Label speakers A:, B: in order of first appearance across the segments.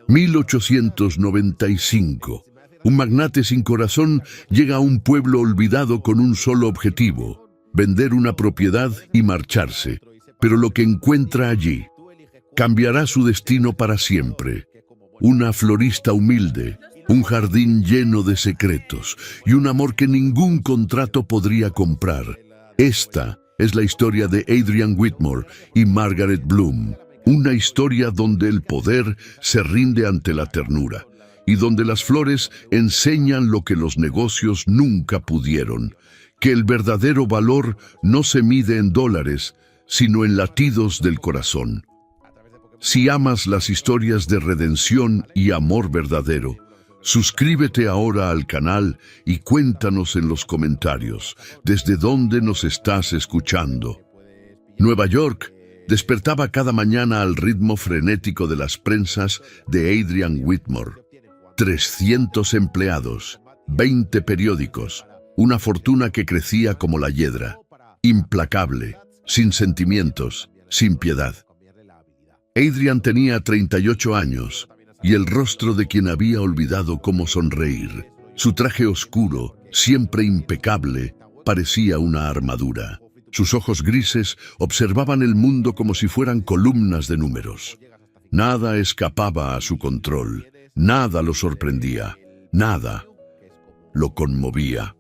A: 1895. Un magnate sin corazón llega a un pueblo olvidado con un solo objetivo: vender una propiedad y marcharse. Pero lo que encuentra allí cambiará su destino para siempre. Una florista humilde, un jardín lleno de secretos y un amor que ningún contrato podría comprar. Esta es la historia de Adrian Whitmore y Margaret Bloom. Una historia donde el poder se rinde ante la ternura y donde las flores enseñan lo que los negocios nunca pudieron: que el verdadero valor no se mide en dólares, sino en latidos del corazón. Si amas las historias de redención y amor verdadero, suscríbete ahora al canal y cuéntanos en los comentarios desde dónde nos estás escuchando. Nueva York despertaba cada mañana al ritmo frenético de las prensas de Adrian Whitmore. 300 empleados, 20 periódicos, una fortuna que crecía como la hiedra, implacable, sin sentimientos, sin piedad. Adrian tenía 38 años y el rostro de quien había olvidado cómo sonreír. Su traje oscuro, siempre impecable, parecía una armadura. Sus ojos grises observaban el mundo como si fueran columnas de números. Nada escapaba a su control, nada lo sorprendía, nada lo conmovía.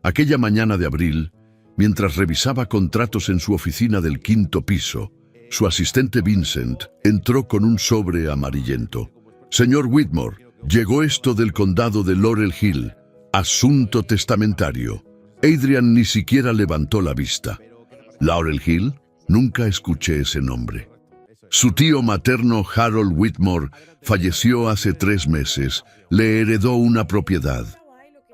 A: Aquella mañana de abril, mientras revisaba contratos en su oficina del 5º piso, su asistente Vincent entró con un sobre amarillento. «Señor Whitmore, llegó esto del condado de Laurel Hill. Asunto testamentario». Adrian ni siquiera levantó la vista. ¿Laurel Hill? Nunca escuché ese nombre. Su tío materno Harold Whitmore falleció hace 3 meses. Le heredó una propiedad.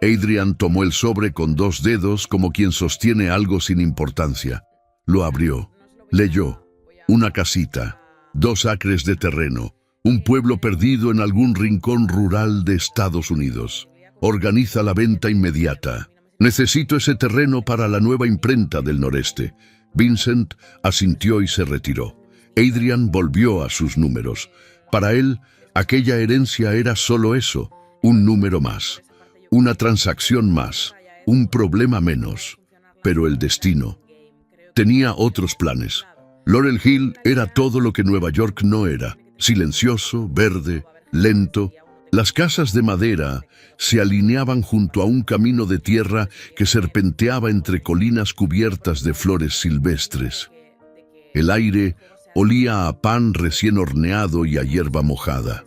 A: Adrian tomó el sobre con 2 dedos como quien sostiene algo sin importancia. Lo abrió. Leyó. Una casita, 2 acres de terreno, un pueblo perdido en algún rincón rural de Estados Unidos. Organiza la venta inmediata. Necesito ese terreno para la nueva imprenta del noreste. Vincent asintió y se retiró. Adrian volvió a sus números. Para él, aquella herencia era solo eso, un número más, una transacción más, un problema menos. Pero el destino tenía otros planes. Laurel Hill era todo lo que Nueva York no era: silencioso, verde, lento. Las casas de madera se alineaban junto a un camino de tierra que serpenteaba entre colinas cubiertas de flores silvestres. El aire olía a pan recién horneado y a hierba mojada.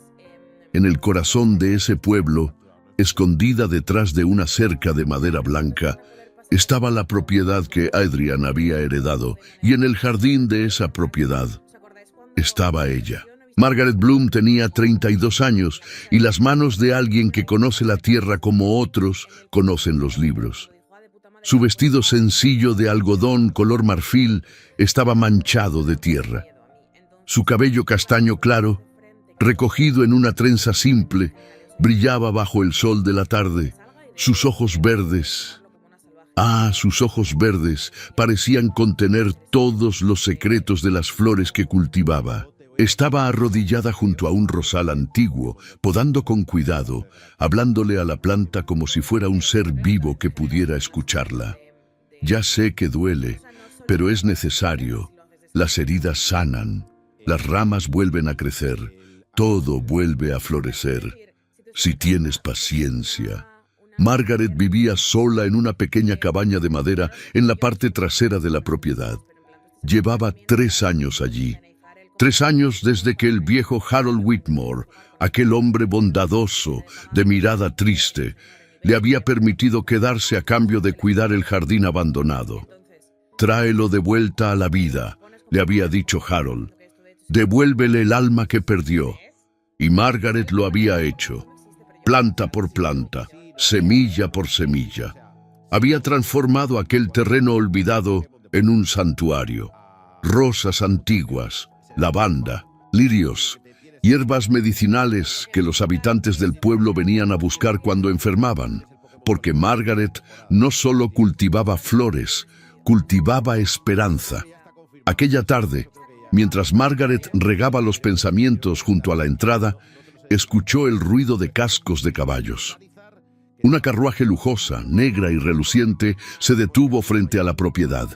A: En el corazón de ese pueblo, escondida detrás de una cerca de madera blanca, estaba la propiedad que Adrian había heredado, y en el jardín de esa propiedad estaba ella. Margaret Bloom tenía 32 años y las manos de alguien que conoce la tierra como otros conocen los libros. Su vestido sencillo de algodón color marfil estaba manchado de tierra. Su cabello castaño claro, recogido en una trenza simple, brillaba bajo el sol de la tarde. Sus ojos verdes... sus ojos verdes parecían contener todos los secretos de las flores que cultivaba. Estaba arrodillada junto a un rosal antiguo, podando con cuidado, hablándole a la planta como si fuera un ser vivo que pudiera escucharla. «Ya sé que duele, pero es necesario. Las heridas sanan, las ramas vuelven a crecer, todo vuelve a florecer. Si tienes paciencia». Margaret vivía sola en una pequeña cabaña de madera en la parte trasera de la propiedad. Llevaba 3 años allí. 3 años desde que el viejo Harold Whitmore, aquel hombre bondadoso, de mirada triste, le había permitido quedarse a cambio de cuidar el jardín abandonado. «Tráelo de vuelta a la vida», le había dicho Harold. «Devuélvele el alma que perdió». Y Margaret lo había hecho. Planta por planta, semilla por semilla. Había transformado aquel terreno olvidado en un santuario. Rosas antiguas, lavanda, lirios, hierbas medicinales que los habitantes del pueblo venían a buscar cuando enfermaban, porque Margaret no solo cultivaba flores, cultivaba esperanza. Aquella tarde, mientras Margaret regaba los pensamientos junto a la entrada, escuchó el ruido de cascos de caballos. Una carruaje lujosa, negra y reluciente, se detuvo frente a la propiedad.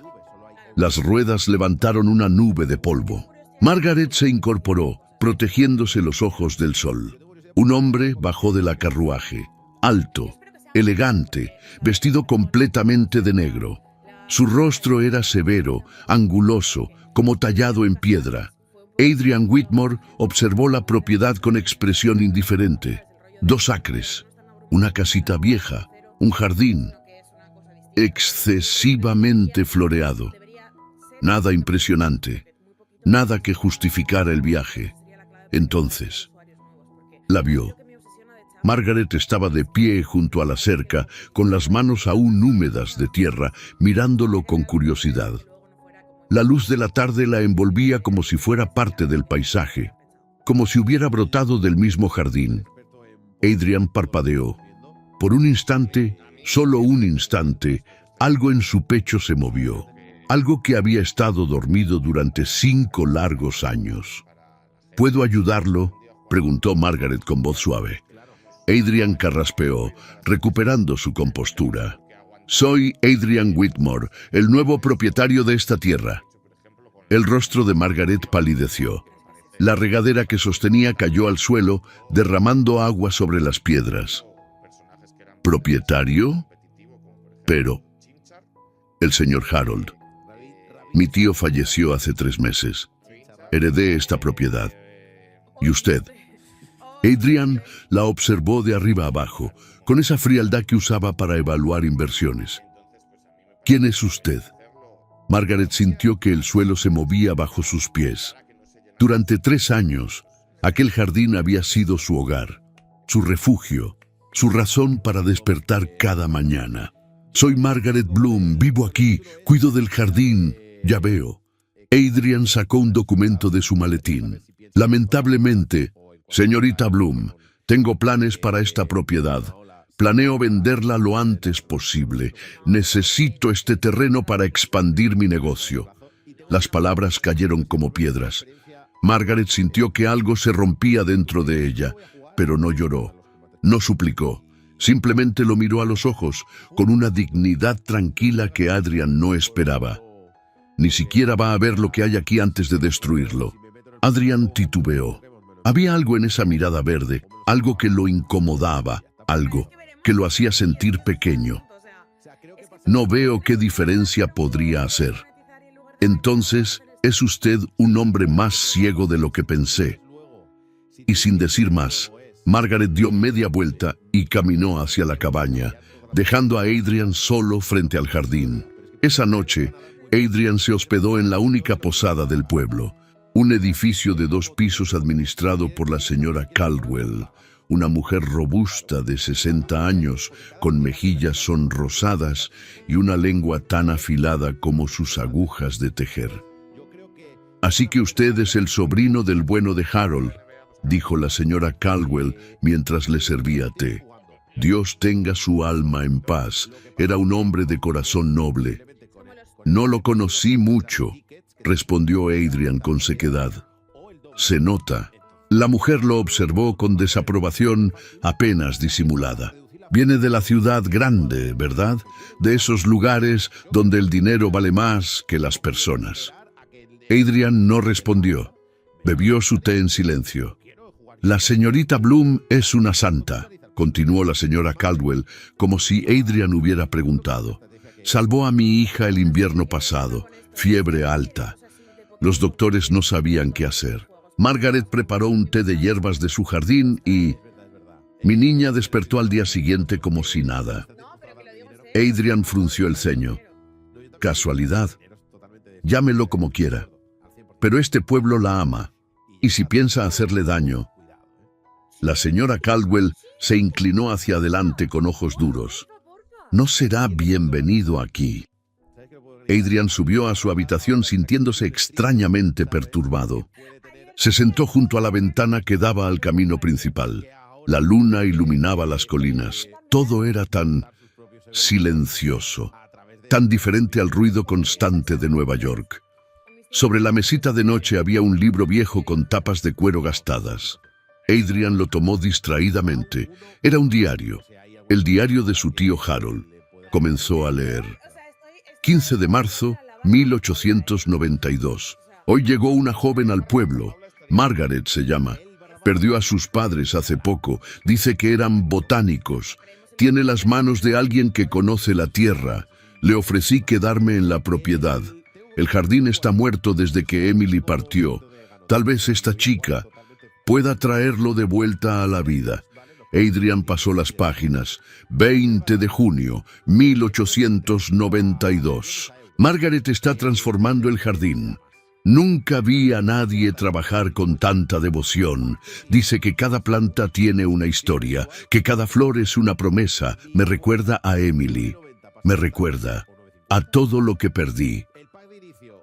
A: Las ruedas levantaron una nube de polvo. Margaret se incorporó, protegiéndose los ojos del sol. Un hombre bajó de la carruaje, alto, elegante, vestido completamente de negro. Su rostro era severo, anguloso, como tallado en piedra. Adrian Whitmore observó la propiedad con expresión indiferente. 2 acres, una casita vieja, un jardín, excesivamente floreado. Nada impresionante, nada que justificara el viaje. Entonces, la vio. Margaret estaba de pie junto a la cerca, con las manos aún húmedas de tierra, mirándolo con curiosidad. La luz de la tarde la envolvía como si fuera parte del paisaje, como si hubiera brotado del mismo jardín. Adrian parpadeó. Por un instante, solo un instante, algo en su pecho se movió. Algo que había estado dormido durante 5 largos años. ¿Puedo ayudarlo?, preguntó Margaret con voz suave. Adrian carraspeó, recuperando su compostura. Soy Adrian Whitmore, el nuevo propietario de esta tierra. El rostro de Margaret palideció. La regadera que sostenía cayó al suelo, derramando agua sobre las piedras. ¿Propietario? Pero... el señor Harold. Mi tío falleció hace 3 meses. Heredé esta propiedad. ¿Y usted? Adrian la observó de arriba abajo, con esa frialdad que usaba para evaluar inversiones. ¿Quién es usted? Margaret sintió que el suelo se movía bajo sus pies. Durante 3 años, aquel jardín había sido su hogar, su refugio, su razón para despertar cada mañana. Soy Margaret Bloom, vivo aquí, cuido del jardín, ya veo. Adrian sacó un documento de su maletín. Lamentablemente, señorita Bloom, tengo planes para esta propiedad. Planeo venderla lo antes posible. Necesito este terreno para expandir mi negocio. Las palabras cayeron como piedras. Margaret sintió que algo se rompía dentro de ella, pero no lloró, no suplicó. Simplemente lo miró a los ojos, con una dignidad tranquila que Adrian no esperaba. Ni siquiera va a ver lo que hay aquí antes de destruirlo. Adrian titubeó. Había algo en esa mirada verde, algo que lo incomodaba, algo que lo hacía sentir pequeño. No veo qué diferencia podría hacer. Entonces, es usted un hombre más ciego de lo que pensé. Y sin decir más, Margaret dio media vuelta y caminó hacia la cabaña, dejando a Adrian solo frente al jardín. Esa noche, Adrian se hospedó en la única posada del pueblo, un edificio de 2 pisos administrado por la señora Caldwell, una mujer robusta de 60 años, con mejillas sonrosadas y una lengua tan afilada como sus agujas de tejer. Así que usted es el sobrino del bueno de Harold, dijo la señora Caldwell mientras le servía té. Dios tenga su alma en paz. Era un hombre de corazón noble. No lo conocí mucho, respondió Adrian con sequedad. Se nota. La mujer lo observó con desaprobación apenas disimulada. Viene de la ciudad grande, ¿verdad? De esos lugares donde el dinero vale más que las personas. Adrian no respondió. Bebió su té en silencio. La señorita Bloom es una santa, continuó la señora Caldwell, como si Adrian hubiera preguntado. Salvó a mi hija el invierno pasado, fiebre alta. Los doctores no sabían qué hacer. Margaret preparó un té de hierbas de su jardín y... mi niña despertó al día siguiente como si nada. Adrian frunció el ceño. Casualidad. Llámelo como quiera. Pero este pueblo la ama, y si piensa hacerle daño... La señora Caldwell se inclinó hacia adelante con ojos duros. No será bienvenido aquí. Adrian subió a su habitación sintiéndose extrañamente perturbado. Se sentó junto a la ventana que daba al camino principal. La luna iluminaba las colinas. Todo era tan silencioso, tan diferente al ruido constante de Nueva York. Sobre la mesita de noche había un libro viejo con tapas de cuero gastadas. Adrian lo tomó distraídamente. Era un diario, el diario de su tío Harold. Comenzó a leer. 15 de marzo, 1892. Hoy llegó una joven al pueblo. Margaret se llama. Perdió a sus padres hace poco. Dice que eran botánicos. Tiene las manos de alguien que conoce la tierra. Le ofrecí quedarme en la propiedad. El jardín está muerto desde que Emily partió. Tal vez esta chica pueda traerlo de vuelta a la vida. Adrian pasó las páginas. 20 de junio, 1892. Margaret está transformando el jardín. Nunca vi a nadie trabajar con tanta devoción. Dice que cada planta tiene una historia, que cada flor es una promesa. Me recuerda a Emily. Me recuerda a todo lo que perdí.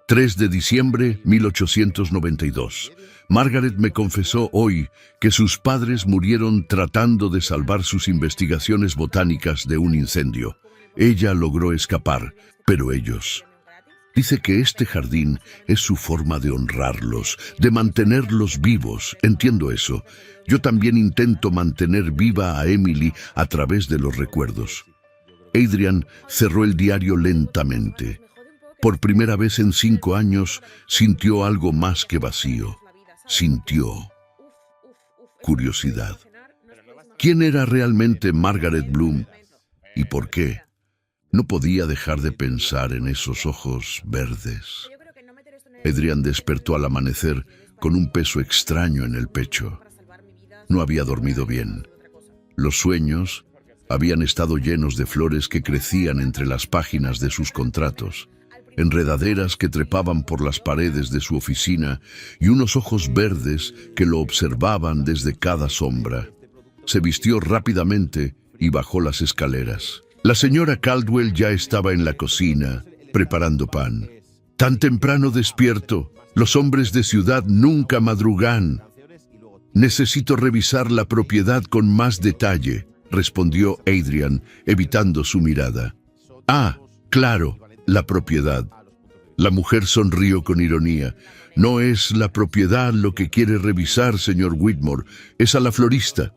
A: 3 de diciembre, 1892. Margaret me confesó hoy que sus padres murieron tratando de salvar sus investigaciones botánicas de un incendio. Ella logró escapar, pero ellos... Dice que este jardín es su forma de honrarlos, de mantenerlos vivos. Entiendo eso. Yo también intento mantener viva a Emily a través de los recuerdos. Adrian cerró el diario lentamente. Por primera vez en 5 años, sintió algo más que vacío. Sintió curiosidad. ¿Quién era realmente Margaret Bloom? ¿Y por qué? No podía dejar de pensar en esos ojos verdes. Adrian despertó al amanecer con un peso extraño en el pecho. No había dormido bien. Los sueños habían estado llenos de flores que crecían entre las páginas de sus contratos, enredaderas que trepaban por las paredes de su oficina y unos ojos verdes que lo observaban desde cada sombra. Se vistió rápidamente y bajó las escaleras. La señora Caldwell ya estaba en la cocina, preparando pan. «Tan temprano despierto, los hombres de ciudad nunca madrugan. Necesito revisar la propiedad con más detalle», respondió Adrian, evitando su mirada. «Ah, claro, la propiedad». La mujer sonrió con ironía. «No es la propiedad lo que quiere revisar, señor Whitmore, es a la florista».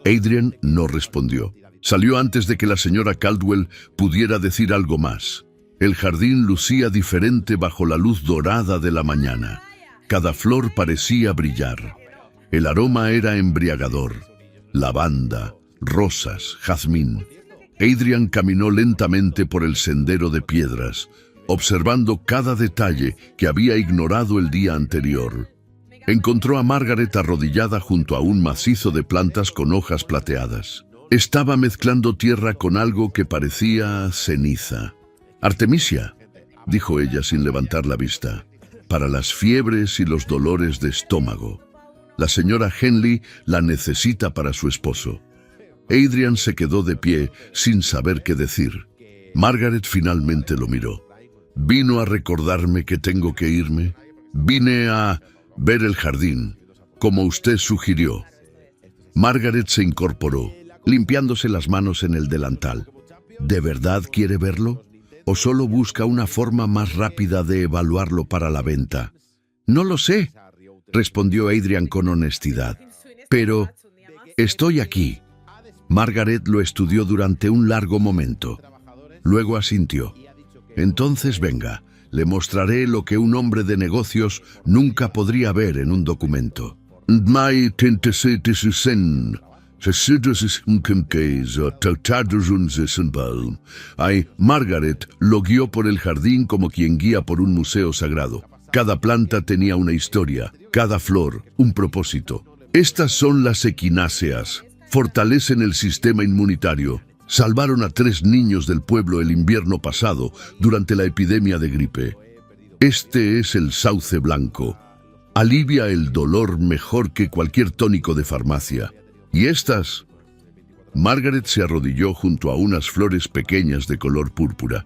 A: Adrian no respondió. Salió antes de que la señora Caldwell pudiera decir algo más. El jardín lucía diferente bajo la luz dorada de la mañana. Cada flor parecía brillar. El aroma era embriagador. Lavanda, rosas, jazmín. Adrian caminó lentamente por el sendero de piedras, observando cada detalle que había ignorado el día anterior. Encontró a Margaret arrodillada junto a un macizo de plantas con hojas plateadas. Estaba mezclando tierra con algo que parecía ceniza. «Artemisia», dijo ella sin levantar la vista, «para las fiebres y los dolores de estómago. La señora Henley la necesita para su esposo». Adrian se quedó de pie sin saber qué decir. Margaret finalmente lo miró. «¿Vino a recordarme que tengo que irme? Vine a ver el jardín, como usted sugirió». Margaret se incorporó, limpiándose las manos en el delantal. ¿De verdad quiere verlo? ¿O solo busca una forma más rápida de evaluarlo para la venta? «No lo sé», respondió Adrian con honestidad. «Pero estoy aquí». Margaret lo estudió durante un largo momento. Luego asintió. «Entonces venga, le mostraré lo que un hombre de negocios nunca podría ver en un documento». Margaret lo guió por el jardín como quien guía por un museo sagrado. Cada planta tenía una historia, cada flor, un propósito. Estas son las equináceas. Fortalecen el sistema inmunitario. Salvaron a 3 niños del pueblo el invierno pasado durante la epidemia de gripe. Este es el sauce blanco. Alivia el dolor mejor que cualquier tónico de farmacia. ¿Y estas? Margaret se arrodilló junto a unas flores pequeñas de color púrpura.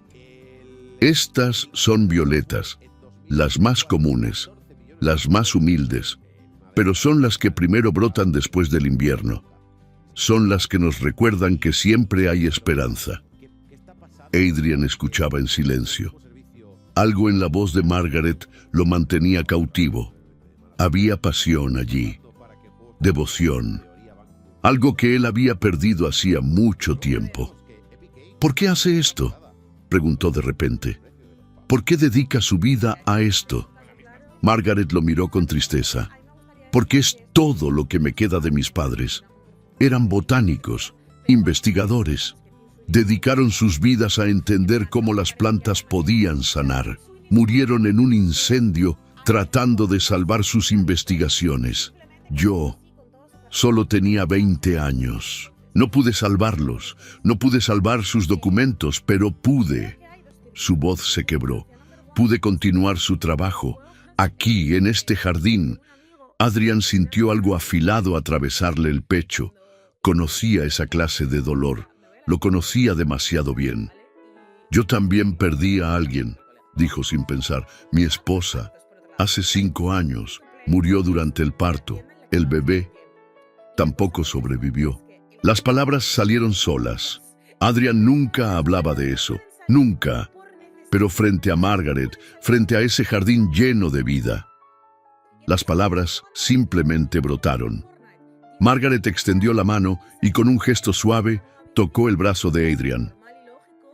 A: Estas son violetas, las más comunes, las más humildes, pero son las que primero brotan después del invierno. Son las que nos recuerdan que siempre hay esperanza. Adrian escuchaba en silencio. Algo en la voz de Margaret lo mantenía cautivo. Había pasión allí. devoción, algo que él había perdido hacía mucho tiempo. ¿Por qué hace esto?, preguntó de repente. ¿Por qué dedica su vida a esto? Margaret lo miró con tristeza. Porque es todo lo que me queda de mis padres. Eran botánicos, investigadores. Dedicaron sus vidas a entender cómo las plantas podían sanar. Murieron en un incendio tratando de salvar sus investigaciones. Yo solo tenía 20 años. No pude salvarlos, no pude salvar sus documentos, pero pude. Su voz se quebró. Pude continuar su trabajo. Aquí, en este jardín. Adrian sintió algo afilado atravesarle el pecho. Conocía esa clase de dolor. Lo conocía demasiado bien. Yo también perdí a alguien, dijo sin pensar. Mi esposa. Hace 5 años. Murió durante el parto. El bebé tampoco sobrevivió. Las palabras salieron solas. Adrian nunca hablaba de eso. Nunca. Pero frente a Margaret, frente a ese jardín lleno de vida, las palabras simplemente brotaron. Margaret extendió la mano y con un gesto suave tocó el brazo de Adrian.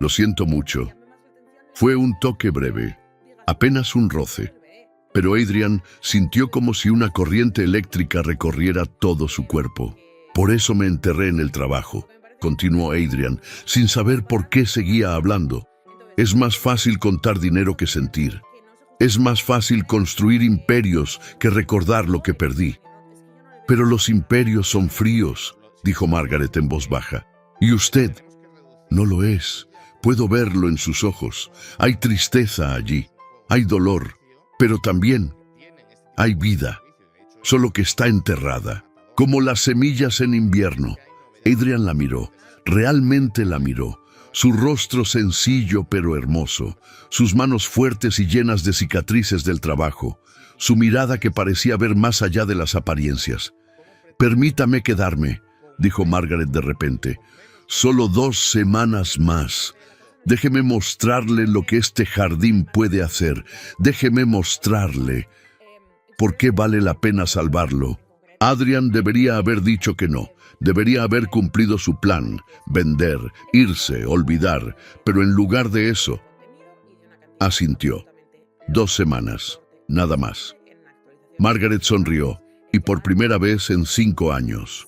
A: Lo siento mucho. Fue un toque breve, apenas un roce. Pero Adrian sintió como si una corriente eléctrica recorriera todo su cuerpo. Por eso me enterré en el trabajo, continuó Adrian, sin saber por qué seguía hablando. Es más fácil contar dinero que sentir. Es más fácil construir imperios que recordar lo que perdí. Pero los imperios son fríos, dijo Margaret en voz baja. Y usted no lo es. Puedo verlo en sus ojos. Hay tristeza allí. Hay dolor. Pero también hay vida. Solo que está enterrada. Como las semillas en invierno. Adrian la miró. Realmente la miró. Su rostro sencillo pero hermoso, sus manos fuertes y llenas de cicatrices del trabajo, su mirada que parecía ver más allá de las apariencias. «Permítame quedarme», dijo Margaret de repente. «Solo 2 semanas más. Déjeme mostrarle lo que este jardín puede hacer. Déjeme mostrarle por qué vale la pena salvarlo». Adrian debería haber dicho que no. Debería haber cumplido su plan, vender, irse, olvidar, pero en lugar de eso, asintió. 2 semanas, nada más. Margaret sonrió, y por primera vez en 5 años.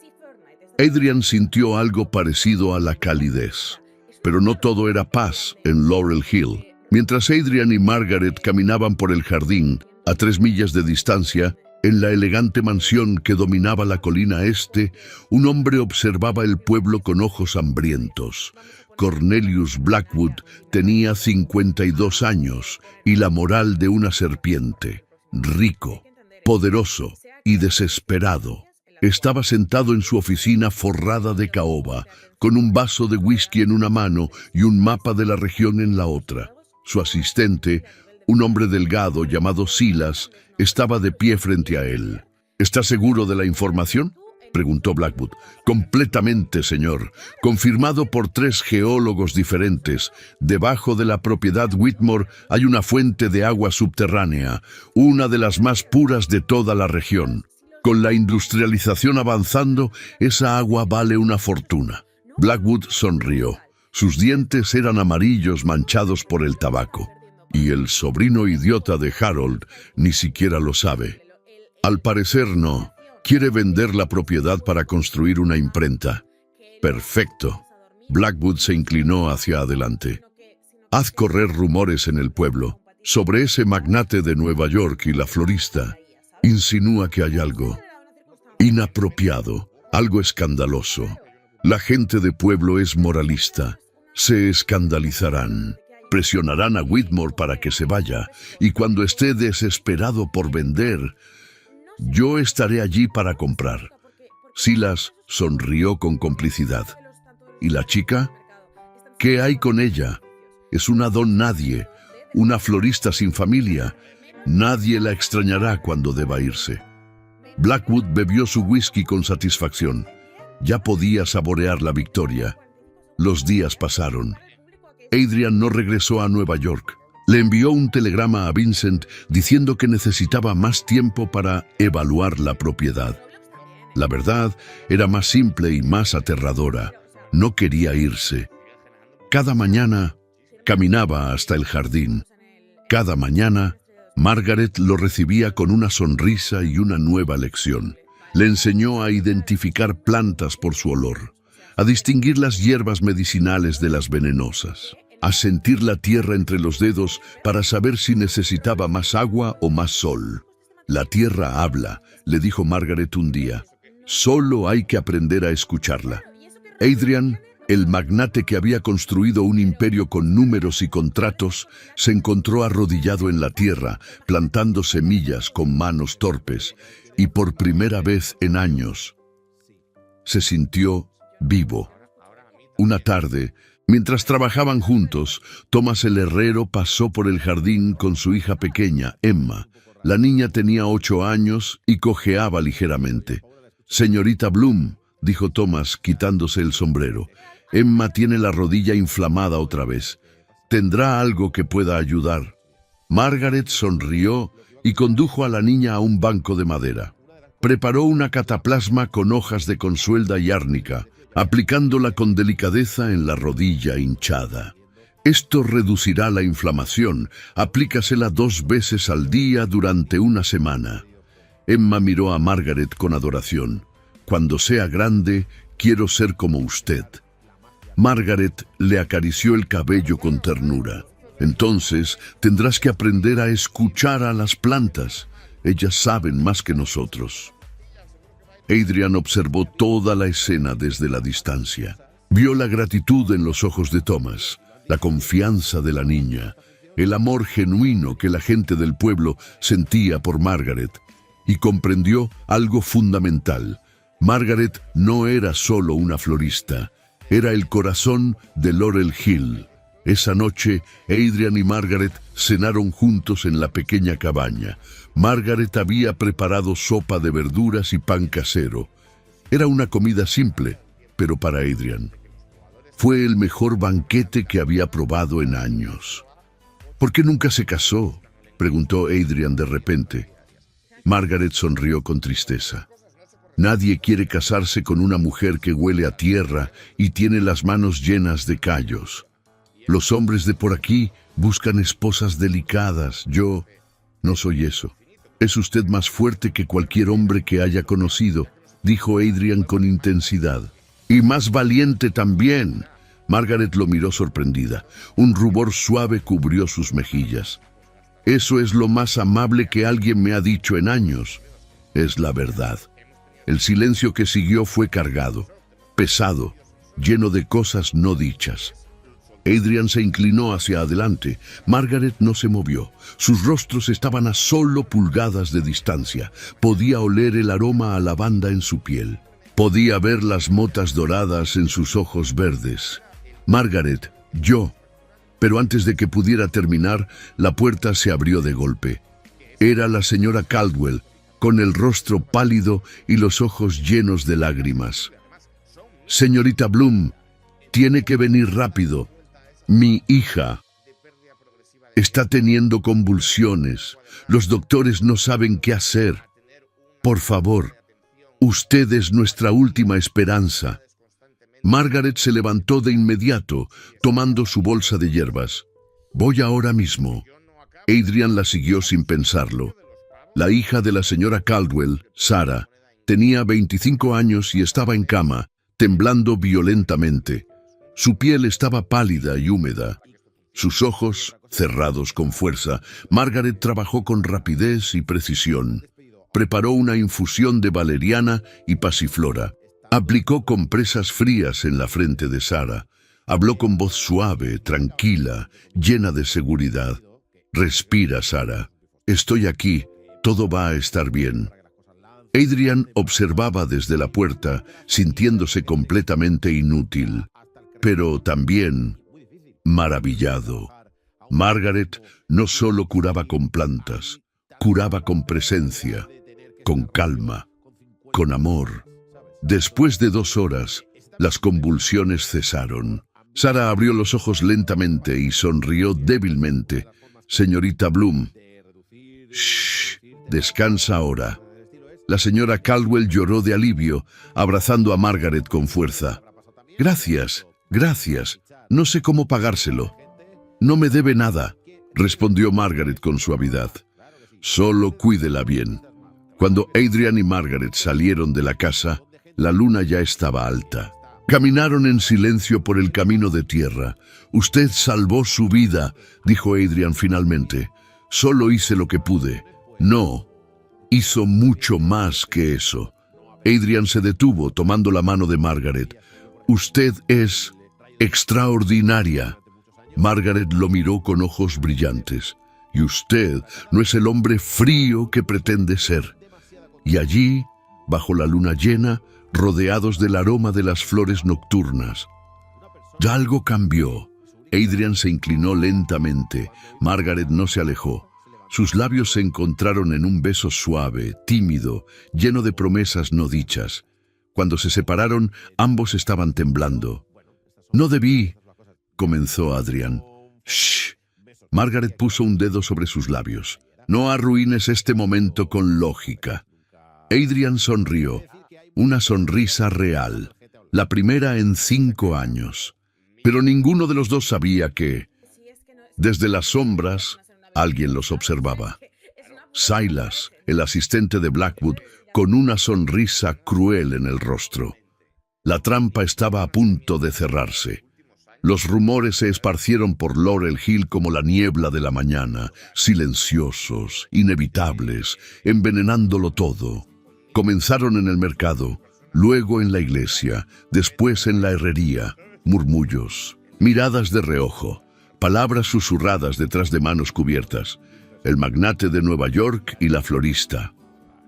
A: Adrian sintió algo parecido a la calidez, pero no todo era paz en Laurel Hill. Mientras Adrian y Margaret caminaban por el jardín, a 3 millas de distancia, en la elegante mansión que dominaba la colina este, un hombre observaba el pueblo con ojos hambrientos. Cornelius Blackwood tenía 52 años y la moral de una serpiente. Rico, poderoso y desesperado. Estaba sentado en su oficina forrada de caoba, con un vaso de whisky en una mano y un mapa de la región en la otra. Su asistente, un hombre delgado llamado Silas, estaba de pie frente a él. ¿Está seguro de la información?, preguntó Blackwood. «Completamente, señor. Confirmado por 3 geólogos diferentes. Debajo de la propiedad Whitmore hay una fuente de agua subterránea, una de las más puras de toda la región. Con la industrialización avanzando, esa agua vale una fortuna». Blackwood sonrió. Sus dientes eran amarillos manchados por el tabaco. Y el sobrino idiota de Harold ni siquiera lo sabe. Al parecer no. Quiere vender la propiedad para construir una imprenta. Perfecto. Blackwood se inclinó hacia adelante. Haz correr rumores en el pueblo sobre ese magnate de Nueva York y la florista. Insinúa que hay algo inapropiado, algo escandaloso. La gente de pueblo es moralista. Se escandalizarán. Presionarán a Whitmore para que se vaya, y cuando esté desesperado por vender, yo estaré allí para comprar. Silas sonrió con complicidad. ¿Y la chica? ¿Qué hay con ella? Es una don nadie, una florista sin familia. Nadie la extrañará cuando deba irse. Blackwood bebió su whisky con satisfacción. Ya podía saborear la victoria. Los días pasaron. Adrian no regresó a Nueva York. Le envió un telegrama a Vincent diciendo que necesitaba más tiempo para evaluar la propiedad. La verdad era más simple y más aterradora. No quería irse. Cada mañana caminaba hasta el jardín. Cada mañana Margaret lo recibía con una sonrisa y una nueva lección. Le enseñó a identificar plantas por su olor, a distinguir las hierbas medicinales de las venenosas, a sentir la tierra entre los dedos para saber si necesitaba más agua o más sol. La tierra habla, le dijo Margaret un día. Solo hay que aprender a escucharla. Adrian, el magnate que había construido un imperio con números y contratos, se encontró arrodillado en la tierra, plantando semillas con manos torpes, y por primera vez en años se sintió vivo. Una tarde, mientras trabajaban juntos, Thomas el herrero pasó por el jardín con su hija pequeña, Emma. La niña tenía 8 años y cojeaba ligeramente. «Señorita Bloom», dijo Thomas quitándose el sombrero, «Emma tiene la rodilla inflamada otra vez. ¿Tendrá algo que pueda ayudar?» Margaret sonrió y condujo a la niña a un banco de madera. Preparó una cataplasma con hojas de consuelda y árnica, aplicándola con delicadeza en la rodilla hinchada. «Esto reducirá la inflamación. Aplícasela 2 veces al día durante una semana». Emma miró a Margaret con adoración. «Cuando sea grande, quiero ser como usted». Margaret le acarició el cabello con ternura. «Entonces tendrás que aprender a escuchar a las plantas. Ellas saben más que nosotros». Adrian observó toda la escena desde la distancia. Vio la gratitud en los ojos de Thomas, la confianza de la niña, el amor genuino que la gente del pueblo sentía por Margaret, y comprendió algo fundamental. Margaret no era solo una florista, era el corazón de Laurel Hill. Esa noche, Adrian y Margaret cenaron juntos en la pequeña cabaña. Margaret había preparado sopa de verduras y pan casero. Era una comida simple, pero para Adrian fue el mejor banquete que había probado en años. «¿Por qué nunca se casó?», preguntó Adrian de repente. Margaret sonrió con tristeza. «Nadie quiere casarse con una mujer que huele a tierra y tiene las manos llenas de callos. Los hombres de por aquí buscan esposas delicadas. Yo no soy eso». «Es usted más fuerte que cualquier hombre que haya conocido», dijo Adrian con intensidad. «Y más valiente también». Margaret lo miró sorprendida. Un rubor suave cubrió sus mejillas. «Eso es lo más amable que alguien me ha dicho en años». «Es la verdad». El silencio que siguió fue cargado, pesado, lleno de cosas no dichas. Adrian se inclinó hacia adelante. Margaret no se movió. Sus rostros estaban a solo pulgadas de distancia. Podía oler el aroma a lavanda en su piel. Podía ver las motas doradas en sus ojos verdes. «Margaret, yo». Pero antes de que pudiera terminar, la puerta se abrió de golpe. Era la señora Caldwell, con el rostro pálido y los ojos llenos de lágrimas. «Señorita Bloom, tiene que venir rápido. Mi hija está teniendo convulsiones. Los doctores no saben qué hacer. Por favor, usted es nuestra última esperanza». Margaret se levantó de inmediato, tomando su bolsa de hierbas. «Voy ahora mismo». Adrian la siguió sin pensarlo. La hija de la señora Caldwell, Sarah, tenía 25 años y estaba en cama, temblando violentamente. Su piel estaba pálida y húmeda. Sus ojos cerrados con fuerza. Margaret trabajó con rapidez y precisión. Preparó una infusión de valeriana y pasiflora. Aplicó compresas frías en la frente de Sarah. Habló con voz suave, tranquila, llena de seguridad. «Respira, Sarah. Estoy aquí. Todo va a estar bien». Adrian observaba desde la puerta, sintiéndose completamente inútil, pero también maravillado. Margaret no solo curaba con plantas, curaba con presencia, con calma, con amor. Después de 2 horas, las convulsiones cesaron. Sarah abrió los ojos lentamente y sonrió débilmente. «Señorita Bloom». «Shh, descansa ahora». La señora Caldwell lloró de alivio, abrazando a Margaret con fuerza. Gracias, gracias. No sé cómo pagárselo. No me debe nada, respondió Margaret con suavidad. Solo cuídela bien. Cuando Adrian y Margaret salieron de la casa, la luna ya estaba alta. Caminaron en silencio por el camino de tierra. Usted salvó su vida, dijo Adrian finalmente. Solo hice lo que pude. No, hizo mucho más que eso. Adrian se detuvo tomando la mano de Margaret. Usted es extraordinaria. Margaret lo miró con ojos brillantes. Y usted no es el hombre frío que pretende ser. Y allí, bajo la luna llena, rodeados del aroma de las flores nocturnas, ya algo cambió. Adrian se inclinó lentamente. Margaret no se alejó. Sus labios se encontraron en un beso suave, tímido, lleno de promesas no dichas. Cuando se separaron, ambos estaban temblando. No debí, comenzó Adrian. Shh. Margaret puso un dedo sobre sus labios. No arruines este momento con lógica. Adrian sonrió. Una sonrisa real. La primera en 5 años. Pero ninguno de los dos sabía que, desde las sombras, alguien los observaba. Silas, el asistente de Blackwood, con una sonrisa cruel en el rostro. La trampa estaba a punto de cerrarse. Los rumores se esparcieron por Laurel Hill como la niebla de la mañana, silenciosos, inevitables, envenenándolo todo. Comenzaron en el mercado, luego en la iglesia, después en la herrería, murmullos, miradas de reojo, palabras susurradas detrás de manos cubiertas. El magnate de Nueva York y la florista.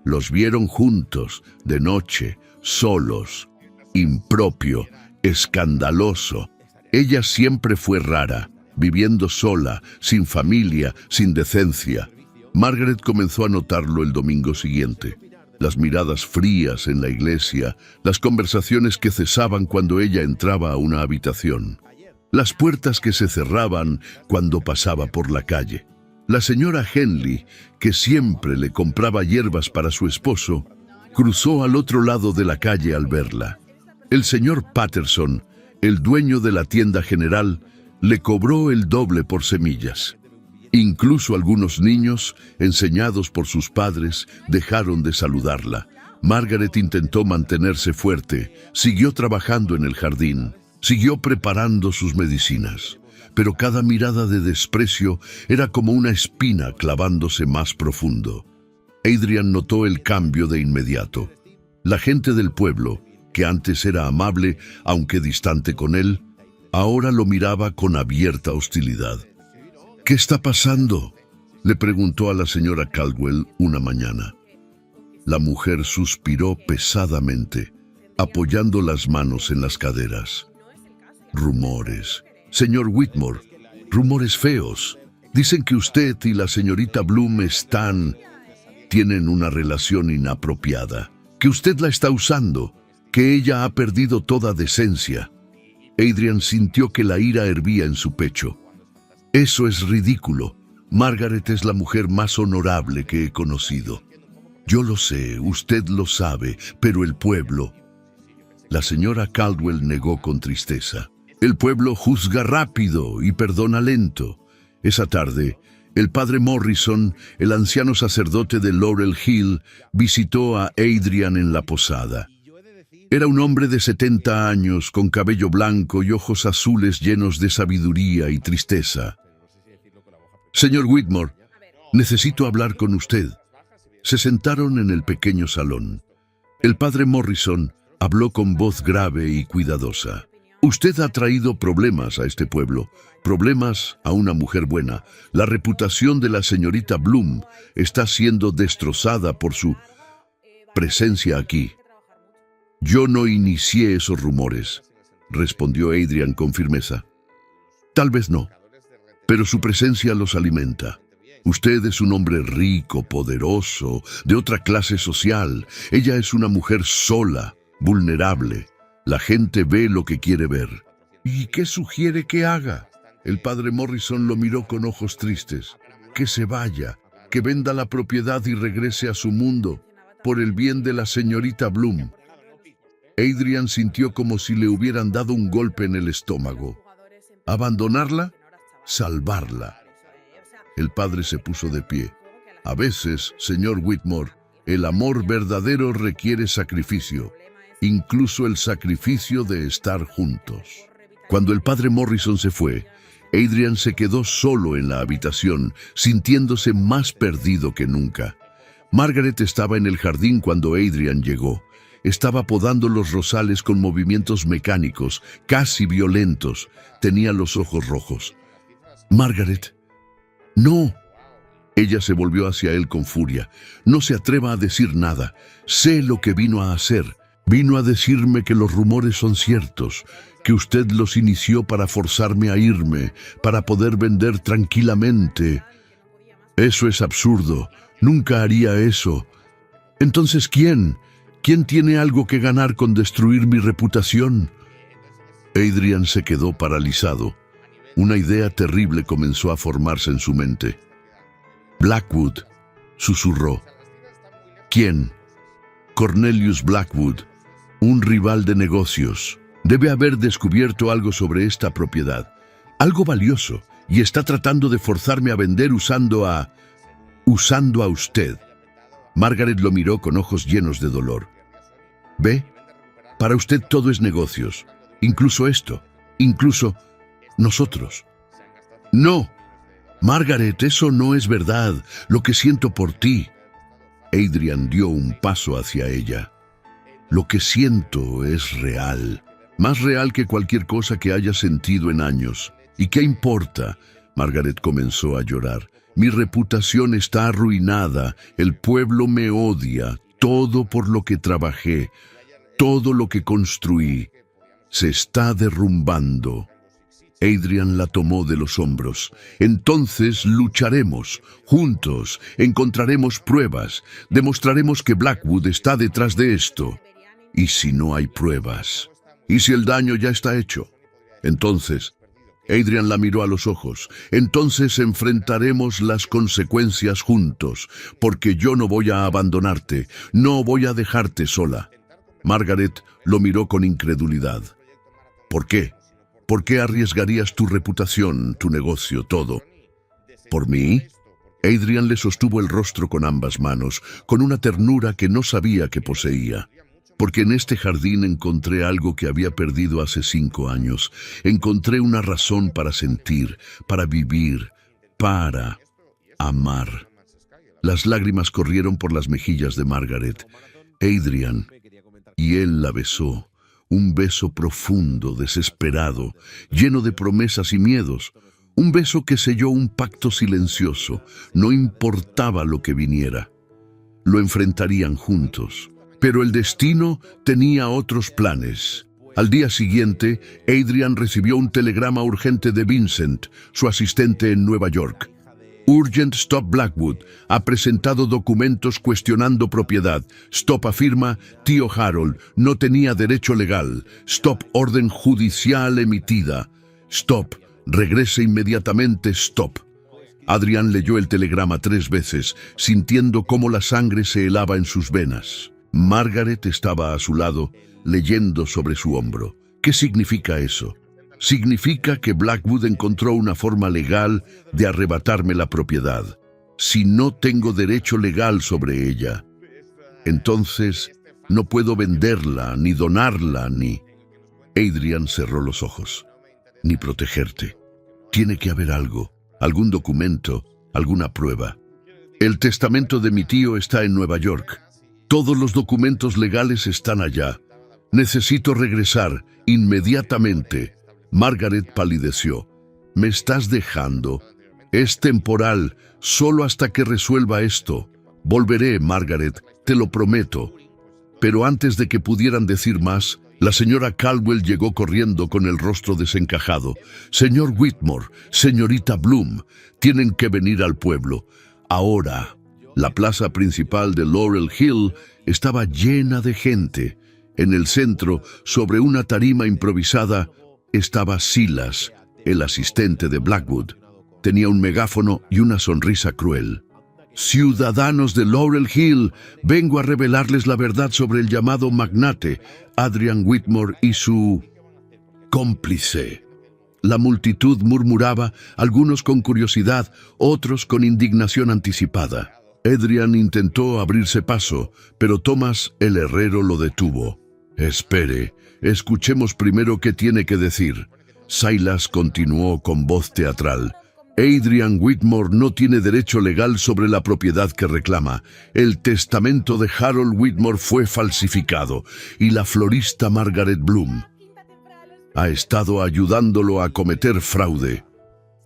A: Los vieron juntos, de noche, solos, impropio, escandaloso. Ella siempre fue rara, viviendo sola, sin familia, sin decencia. Margaret comenzó a notarlo el domingo siguiente. Las miradas frías en la iglesia, las conversaciones que cesaban cuando ella entraba a una habitación, las puertas que se cerraban cuando pasaba por la calle. La señora Henley, que siempre le compraba hierbas para su esposo, cruzó al otro lado de la calle al verla. El señor Patterson, el dueño de la tienda general, le cobró el doble por semillas. Incluso algunos niños, enseñados por sus padres, dejaron de saludarla. Margaret intentó mantenerse fuerte, siguió trabajando en el jardín, siguió preparando sus medicinas. Pero cada mirada de desprecio era como una espina clavándose más profundo. Adrian notó el cambio de inmediato. La gente del pueblo, que antes era amable, aunque distante con él, ahora lo miraba con abierta hostilidad. ¿Qué está pasando?, le preguntó a la señora Caldwell una mañana. La mujer suspiró pesadamente, apoyando las manos en las caderas. Rumores. Señor Whitmore, rumores feos. Dicen que usted y la señorita Bloom tienen una relación inapropiada, que usted la está usando, que ella ha perdido toda decencia. Adrian sintió que la ira hervía en su pecho. Eso es ridículo. Margaret es la mujer más honorable que he conocido. Yo lo sé, usted lo sabe, pero el pueblo... La señora Caldwell negó con tristeza. El pueblo juzga rápido y perdona lento. Esa tarde, el padre Morrison, el anciano sacerdote de Laurel Hill, visitó a Adrian en la posada. Era un hombre de 70 años, con cabello blanco y ojos azules llenos de sabiduría y tristeza. Señor Whitmore, necesito hablar con usted. Se sentaron en el pequeño salón. El padre Morrison habló con voz grave y cuidadosa. Usted ha traído problemas a este pueblo, problemas a una mujer buena. La reputación de la señorita Bloom está siendo destrozada por su presencia aquí. Yo no inicié esos rumores, respondió Adrian con firmeza. Tal vez no, pero su presencia los alimenta. Usted es un hombre rico, poderoso, de otra clase social. Ella es una mujer sola, vulnerable. La gente ve lo que quiere ver. ¿Y qué sugiere que haga? El padre Morrison lo miró con ojos tristes. Que se vaya, que venda la propiedad y regrese a su mundo. por el bien de la señorita Bloom. Adrian sintió como si le hubieran dado un golpe en el estómago. ¿Abandonarla? Salvarla. El padre se puso de pie. A veces, señor Whitmore, el amor verdadero requiere sacrificio, incluso el sacrificio de estar juntos. Cuando el padre Morrison se fue, Adrian se quedó solo en la habitación, sintiéndose más perdido que nunca. Margaret estaba en el jardín cuando Adrian llegó. Estaba podando los rosales con movimientos mecánicos, casi violentos. Tenía los ojos rojos. «Margaret, no». Ella se volvió hacia él con furia. «No se atreva a decir nada. Sé lo que vino a hacer. Vino a decirme que los rumores son ciertos, que usted los inició para forzarme a irme, para poder vender tranquilamente. Eso es absurdo. Nunca haría eso. Entonces, ¿quién? ¿Quién tiene algo que ganar con destruir mi reputación?» Adrian se quedó paralizado. Una idea terrible comenzó a formarse en su mente. «Blackwood», susurró. «¿Quién?» «Cornelius Blackwood, un rival de negocios. Debe haber descubierto algo sobre esta propiedad, algo valioso, y está tratando de forzarme a vender usando a usted». Margaret lo miró con ojos llenos de dolor. «¿Ve? Para usted todo es negocios, incluso esto, incluso nosotros». «No, Margaret, eso no es verdad, lo que siento por ti». Adrian dio un paso hacia ella. «Lo que siento es real, más real que cualquier cosa que haya sentido en años. ¿Y qué importa?». Margaret comenzó a llorar. «Mi reputación está arruinada, el pueblo me odia, todo por lo que trabajé, todo lo que construí, se está derrumbando». Adrian la tomó de los hombros. «Entonces lucharemos, juntos, encontraremos pruebas, demostraremos que Blackwood está detrás de esto. ¿Y si no hay pruebas? ¿Y si el daño ya está hecho? Entonces...» Adrian la miró a los ojos. «Entonces enfrentaremos las consecuencias juntos, porque yo no voy a abandonarte, no voy a dejarte sola». Margaret lo miró con incredulidad. «¿Por qué? ¿Por qué arriesgarías tu reputación, tu negocio, todo? ¿Por mí?». Adrian le sostuvo el rostro con ambas manos, con una ternura que no sabía que poseía. «Porque en este jardín encontré algo que había perdido hace 5 años. Encontré una razón para sentir, para vivir, para amar». Las lágrimas corrieron por las mejillas de Margaret. Adrian, y él la besó. Un beso profundo, desesperado, lleno de promesas y miedos. Un beso que selló un pacto silencioso. No importaba lo que viniera. Lo enfrentarían juntos. Pero el destino tenía otros planes. Al día siguiente, Adrian recibió un telegrama urgente de Vincent, su asistente en Nueva York. «Urgent Stop Blackwood. Ha presentado documentos cuestionando propiedad. Stop afirma, tío Harold, no tenía derecho legal. Stop orden judicial emitida. Stop, regrese inmediatamente, stop». Adrian leyó el telegrama 3 veces, sintiendo cómo la sangre se helaba en sus venas. Margaret estaba a su lado, leyendo sobre su hombro. «¿Qué significa eso?». «Significa que Blackwood encontró una forma legal de arrebatarme la propiedad. Si no tengo derecho legal sobre ella, entonces no puedo venderla, ni donarla, ni...». Adrian cerró los ojos. «Ni protegerte. Tiene que haber algo, algún documento, alguna prueba. El testamento de mi tío está en Nueva York. Todos los documentos legales están allá. Necesito regresar inmediatamente». Margaret palideció. «Me estás dejando. Es temporal, solo hasta que resuelva esto. Volveré, Margaret, te lo prometo». Pero antes de que pudieran decir más, la señora Caldwell llegó corriendo con el rostro desencajado. «Señor Whitmore, señorita Bloom, tienen que venir al pueblo. Ahora». La plaza principal de Laurel Hill estaba llena de gente. En el centro, sobre una tarima improvisada, estaba Silas, el asistente de Blackwood. Tenía un megáfono y una sonrisa cruel. Ciudadanos de Laurel Hill, vengo a revelarles la verdad sobre el llamado magnate Adrian Whitmore y su cómplice. La multitud murmuraba, algunos con curiosidad, otros con indignación anticipada. Adrian intentó abrirse paso, pero Thomas el herrero lo detuvo. Espere, escuchemos primero qué tiene que decir. Silas continuó con voz teatral. Adrian Whitmore no tiene derecho legal sobre la propiedad que reclama. El testamento de Harold Whitmore fue falsificado y la florista Margaret Bloom ha estado ayudándolo a cometer fraude.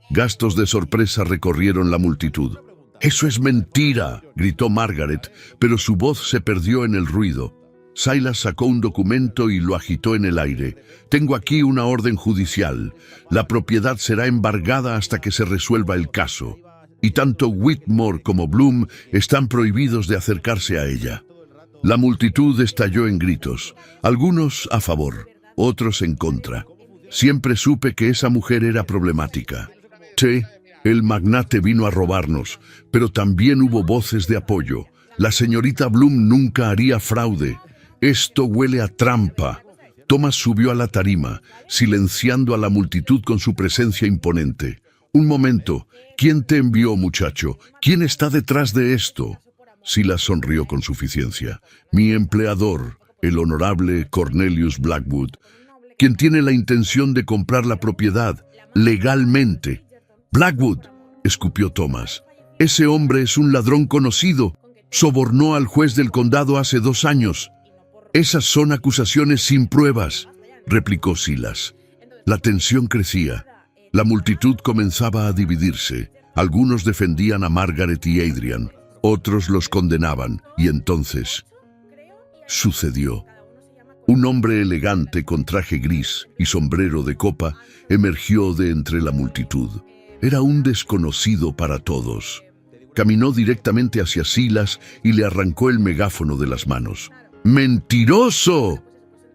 A: Gastos de sorpresa recorrieron la multitud. «¡Eso es mentira!», gritó Margaret, pero su voz se perdió en el ruido. Silas sacó un documento y lo agitó en el aire. «Tengo aquí una orden judicial. La propiedad será embargada hasta que se resuelva el caso. Y tanto Whitmore como Bloom están prohibidos de acercarse a ella». La multitud estalló en gritos, algunos a favor, otros en contra. Siempre supe que esa mujer era problemática. Sí, el magnate vino a robarnos, pero también hubo voces de apoyo. La señorita Bloom nunca haría fraude. Esto huele a trampa. Thomas subió a la tarima, silenciando a la multitud con su presencia imponente. Un momento, ¿quién te envió, muchacho? ¿Quién está detrás de esto? Silas sonrió con suficiencia. Mi empleador, el honorable Cornelius Blackwood, quien tiene la intención de comprar la propiedad legalmente. Blackwood, escupió Thomas. Ese hombre es un ladrón conocido. Sobornó al juez del condado hace 2 años. Esas son acusaciones sin pruebas, replicó Silas. La tensión crecía. La multitud comenzaba a dividirse. Algunos defendían a Margaret y Adrian, otros los condenaban, y entonces sucedió. Un hombre elegante con traje gris y sombrero de copa emergió de entre la multitud. Era un desconocido para todos. Caminó directamente hacia Silas y le arrancó el megáfono de las manos. ¡Mentiroso!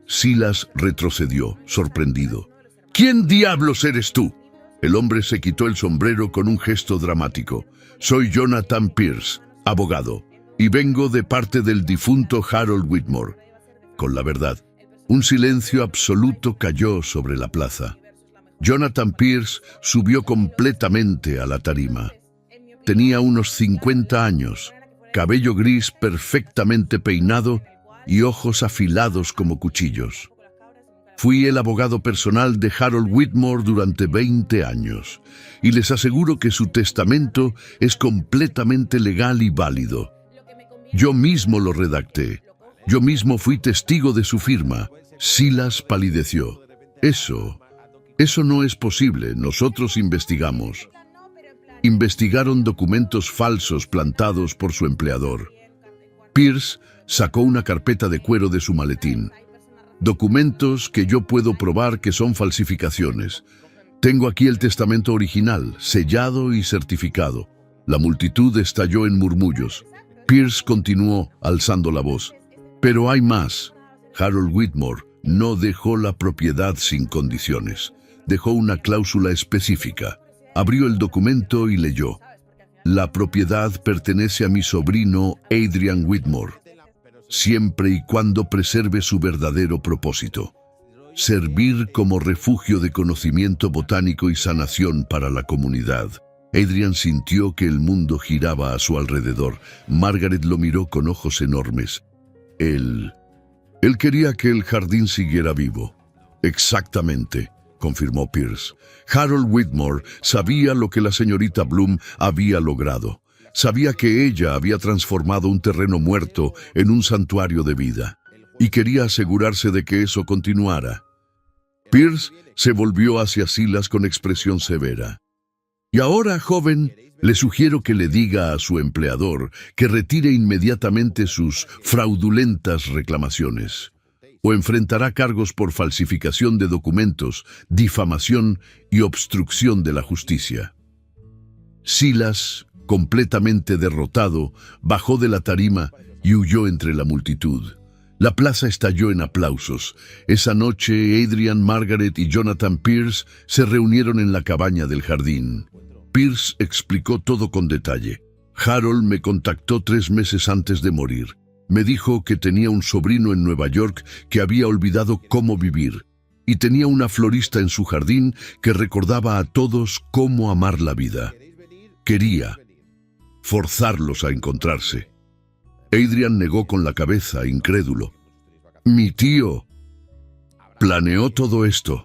A: Silas retrocedió, sorprendido. ¿Quién diablos eres tú? El hombre se quitó el sombrero con un gesto dramático. Soy Jonathan Pierce, abogado, y vengo de parte del difunto Harold Whitmore. Con la verdad, un silencio absoluto cayó sobre la plaza. Jonathan Pierce subió completamente a la tarima. Tenía unos 50 años, cabello gris perfectamente peinado y ojos afilados como cuchillos. Fui el abogado personal de Harold Whitmore durante 20 años, y les aseguro que su testamento es completamente legal y válido. Yo mismo lo redacté. Yo mismo fui testigo de su firma. Silas palideció. Eso no es posible. Nosotros investigamos. Investigaron documentos falsos plantados por su empleador. Pierce sacó una carpeta de cuero de su maletín. Documentos que yo puedo probar que son falsificaciones. Tengo aquí el testamento original, sellado y certificado. La multitud estalló en murmullos. Pierce continuó, alzando la voz. Pero hay más. Harold Whitmore no dejó la propiedad sin condiciones. Dejó una cláusula específica. Abrió el documento y leyó. La propiedad pertenece a mi sobrino Adrian Whitmore, siempre y cuando preserve su verdadero propósito: servir como refugio de conocimiento botánico y sanación para la comunidad. Adrian sintió que el mundo giraba a su alrededor. Margaret lo miró con ojos enormes. Él quería que el jardín siguiera vivo. Exactamente, confirmó Pierce. Harold Whitmore sabía lo que la señorita Bloom había logrado. Sabía que ella había transformado un terreno muerto en un santuario de vida, y quería asegurarse de que eso continuara. Pierce se volvió hacia Silas con expresión severa. Y ahora, joven, le sugiero que le diga a su empleador que retire inmediatamente sus fraudulentas reclamaciones, o enfrentará cargos por falsificación de documentos, difamación y obstrucción de la justicia. Silas, completamente derrotado, bajó de la tarima y huyó entre la multitud. La plaza estalló en aplausos. Esa noche, Adrian, Margaret y Jonathan Pierce se reunieron en la cabaña del jardín. Pierce explicó todo con detalle. Harold me contactó 3 meses antes de morir. Me dijo que tenía un sobrino en Nueva York que había olvidado cómo vivir, y tenía una florista en su jardín que recordaba a todos cómo amar la vida. Quería forzarlos a encontrarse. Adrian negó con la cabeza, incrédulo. Mi tío planeó todo esto.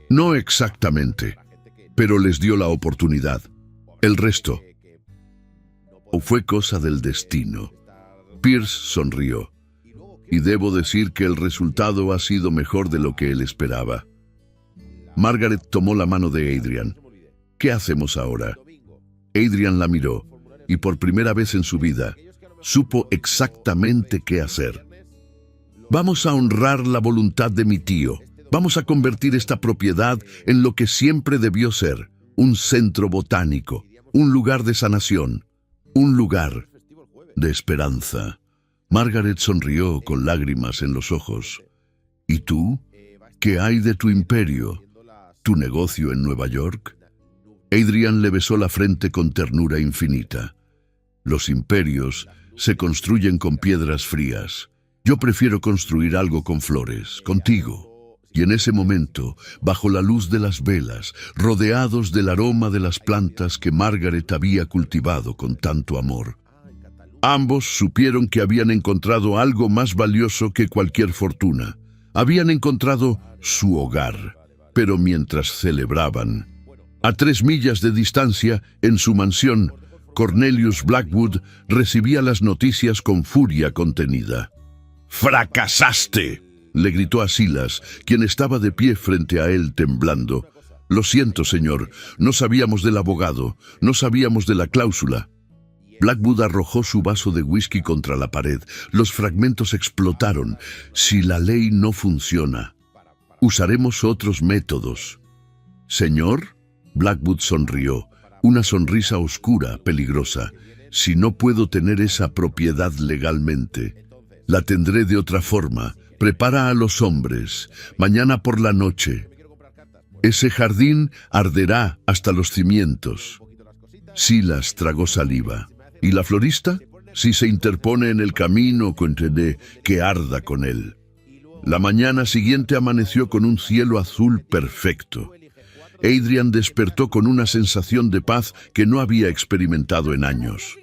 A: No exactamente, pero les dio la oportunidad. El resto fue cosa del destino. Pierce sonrió. Y debo decir que el resultado ha sido mejor de lo que él esperaba. Margaret tomó la mano de Adrian. ¿Qué hacemos ahora? Adrian la miró, y por primera vez en su vida, supo exactamente qué hacer. Vamos a honrar la voluntad de mi tío. Vamos a convertir esta propiedad en lo que siempre debió ser, un centro botánico, un lugar de sanación, un lugar de esperanza. Margaret sonrió con lágrimas en los ojos. ¿Y tú? ¿Qué hay de tu imperio? ¿Tu negocio en Nueva York? Adrian le besó la frente con ternura infinita. Los imperios se construyen con piedras frías. Yo prefiero construir algo con flores, contigo. Y en ese momento, bajo la luz de las velas, rodeados del aroma de las plantas que Margaret había cultivado con tanto amor, ambos supieron que habían encontrado algo más valioso que cualquier fortuna. Habían encontrado su hogar. Pero mientras celebraban, a 3 millas de distancia, en su mansión, Cornelius Blackwood recibía las noticias con furia contenida. ¡Fracasaste!, le gritó a Silas, quien estaba de pie frente a él temblando. Lo siento, señor, no sabíamos del abogado, no sabíamos de la cláusula. Blackwood arrojó su vaso de whisky contra la pared. Los fragmentos explotaron. Si la ley no funciona, usaremos otros métodos. Señor, Blackwood sonrió, una sonrisa oscura, peligrosa. Si no puedo tener esa propiedad legalmente, la tendré de otra forma. Prepara a los hombres. Mañana por la noche, ese jardín arderá hasta los cimientos. Silas tragó saliva. ¿Y la florista? Si se interpone en el camino, contaré que arda con él. La mañana siguiente amaneció con un cielo azul perfecto. Adrian despertó con una sensación de paz que no había experimentado en años.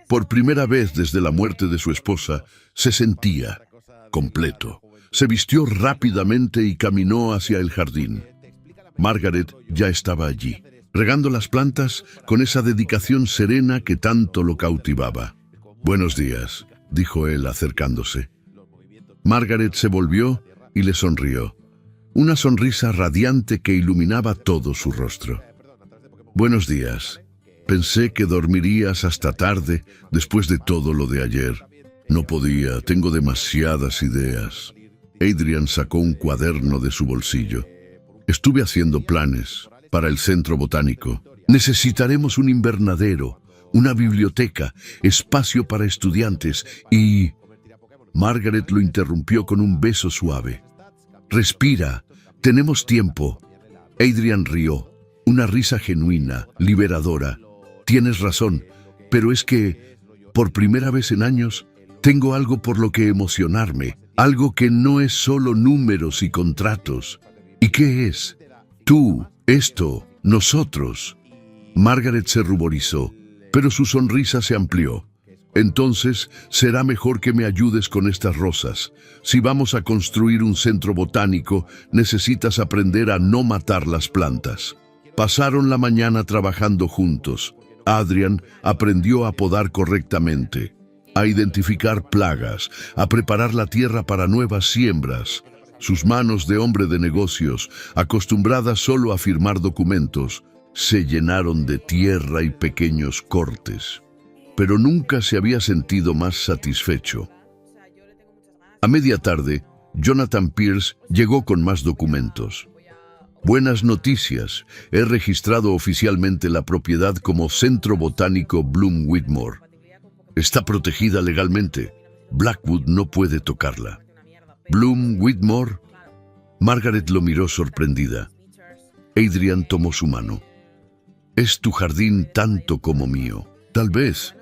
A: Por primera vez desde la muerte de su esposa, se sentía completo. Se vistió rápidamente y caminó hacia el jardín. Margaret ya estaba allí, regando las plantas con esa dedicación serena que tanto lo cautivaba. «Buenos días», dijo él acercándose. Margaret se volvió y le sonrió, una sonrisa radiante que iluminaba todo su rostro. «Buenos días. Pensé que dormirías hasta tarde después de todo lo de ayer. No podía, tengo demasiadas ideas». Adrian sacó un cuaderno de su bolsillo. «Estuve haciendo planes para el centro botánico. Necesitaremos un invernadero, una biblioteca, espacio para estudiantes y...» Margaret lo interrumpió con un beso suave. «Respira, tenemos tiempo». Adrian rió, una risa genuina, liberadora. «Tienes razón, pero es que, por primera vez en años, tengo algo por lo que emocionarme, algo que no es solo números y contratos». «¿Y qué es?» «Tú, esto, nosotros». Margaret se ruborizó, pero su sonrisa se amplió. «Entonces, será mejor que me ayudes con estas rosas. Si vamos a construir un centro botánico, necesitas aprender a no matar las plantas». Pasaron la mañana trabajando juntos. Adrian aprendió a podar correctamente, a identificar plagas, a preparar la tierra para nuevas siembras. Sus manos de hombre de negocios, acostumbradas solo a firmar documentos, se llenaron de tierra y pequeños cortes. Pero nunca se había sentido más satisfecho. A media tarde, Jonathan Pierce llegó con más documentos. «Buenas noticias. He registrado oficialmente la propiedad como Centro Botánico Bloom Whitmore. Está protegida legalmente. Blackwood no puede tocarla». «¿Bloom Whitmore?» Margaret lo miró sorprendida. Adrian tomó su mano. «Es tu jardín tanto como mío. Tal vez,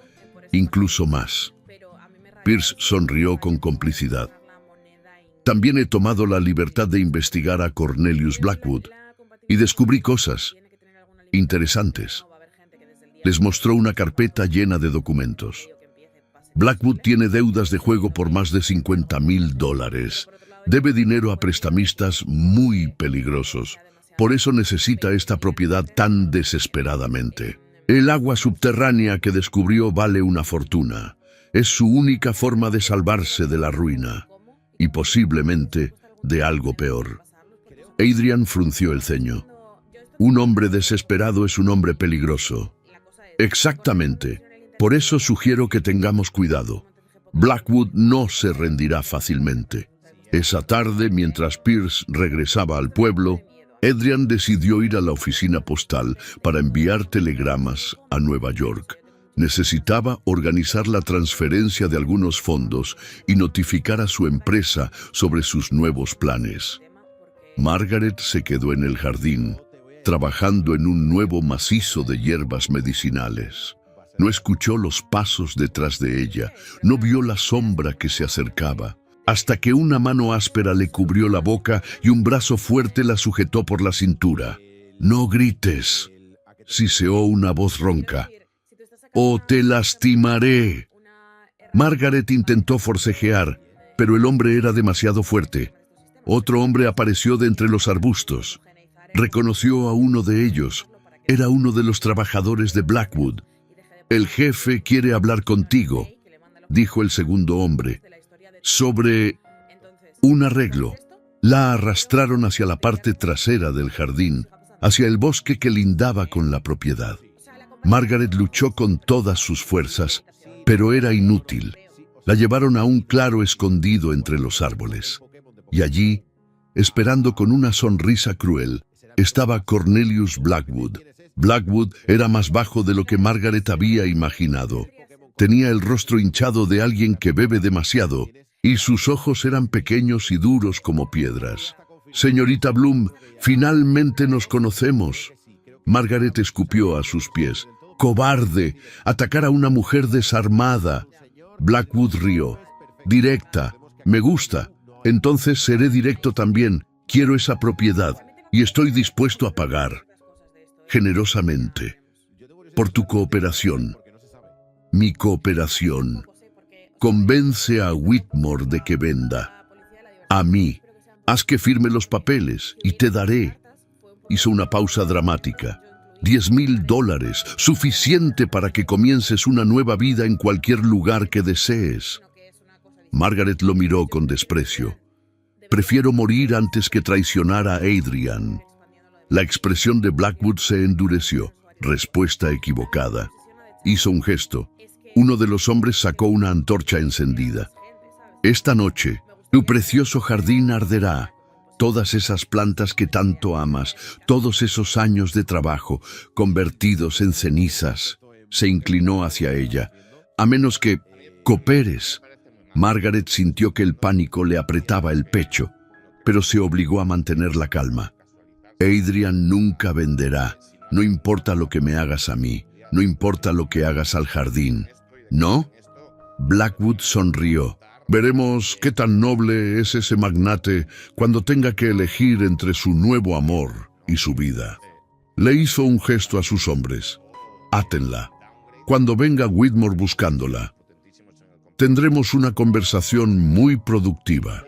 A: incluso más. Pierce sonrió con complicidad. También he tomado la libertad de investigar a Cornelius Blackwood y descubrí cosas interesantes. Les mostró una carpeta llena de documentos. Blackwood tiene deudas de juego por más de $50,000. Debe dinero a prestamistas muy peligrosos. Por eso necesita esta propiedad tan desesperadamente. El agua subterránea que descubrió vale una fortuna. Es su única forma de salvarse de la ruina. Y posiblemente de algo peor. Adrian frunció el ceño. Un hombre desesperado es un hombre peligroso. Exactamente. Por eso sugiero que tengamos cuidado. Blackwood no se rendirá fácilmente. Esa tarde, mientras Pierce regresaba al pueblo, Adrian decidió ir a la oficina postal para enviar telegramas a Nueva York. Necesitaba organizar la transferencia de algunos fondos y notificar a su empresa sobre sus nuevos planes. Margaret se quedó en el jardín, trabajando en un nuevo macizo de hierbas medicinales. No escuchó los pasos detrás de ella, no vio la sombra que se acercaba, hasta que una mano áspera le cubrió la boca y un brazo fuerte la sujetó por la cintura. «No grites», siseó una voz ronca. «¡O te lastimaré!». Margaret intentó forcejear, pero el hombre era demasiado fuerte. Otro hombre apareció de entre los arbustos. Reconoció a uno de ellos. Era uno de los trabajadores de Blackwood. «El jefe quiere hablar contigo», dijo el segundo hombre, «sobre un arreglo». La arrastraron hacia la parte trasera del jardín, hacia el bosque que lindaba con la propiedad. Margaret luchó con todas sus fuerzas, pero era inútil. La llevaron a un claro escondido entre los árboles. Y allí, esperando con una sonrisa cruel, estaba Cornelius Blackwood. Blackwood era más bajo de lo que Margaret había imaginado. Tenía el rostro hinchado de alguien que bebe demasiado, y sus ojos eran pequeños y duros como piedras. «Señorita Bloom, finalmente nos conocemos». Margaret escupió a sus pies. «¡Cobarde! Atacar a una mujer desarmada». Blackwood rió. «Directa. Me gusta. Entonces seré directo también. Quiero esa propiedad, y estoy dispuesto a pagar generosamente por tu cooperación». «Mi cooperación. Convence a Whitmore de que venda. A mí. Haz que firme los papeles y te daré». Hizo una pausa dramática. $10,000, suficiente para que comiences una nueva vida en cualquier lugar que desees. Margaret lo miró con desprecio. «Prefiero morir antes que traicionar a Adrian». La expresión de Blackwood se endureció. Respuesta equivocada. Hizo un gesto. Uno de los hombres sacó una antorcha encendida. «Esta noche, tu precioso jardín arderá. Todas esas plantas que tanto amas, todos esos años de trabajo, convertidos en cenizas». Se inclinó hacia ella. «A menos que cooperes». Margaret sintió que el pánico le apretaba el pecho, pero se obligó a mantener la calma. «Adrian nunca venderá. No importa lo que me hagas a mí. No importa lo que hagas al jardín». «¿No?». Blackwood sonrió. «Veremos qué tan noble es ese magnate cuando tenga que elegir entre su nuevo amor y su vida». Le hizo un gesto a sus hombres. «Átenla. Cuando venga Whitmore buscándola, tendremos una conversación muy productiva».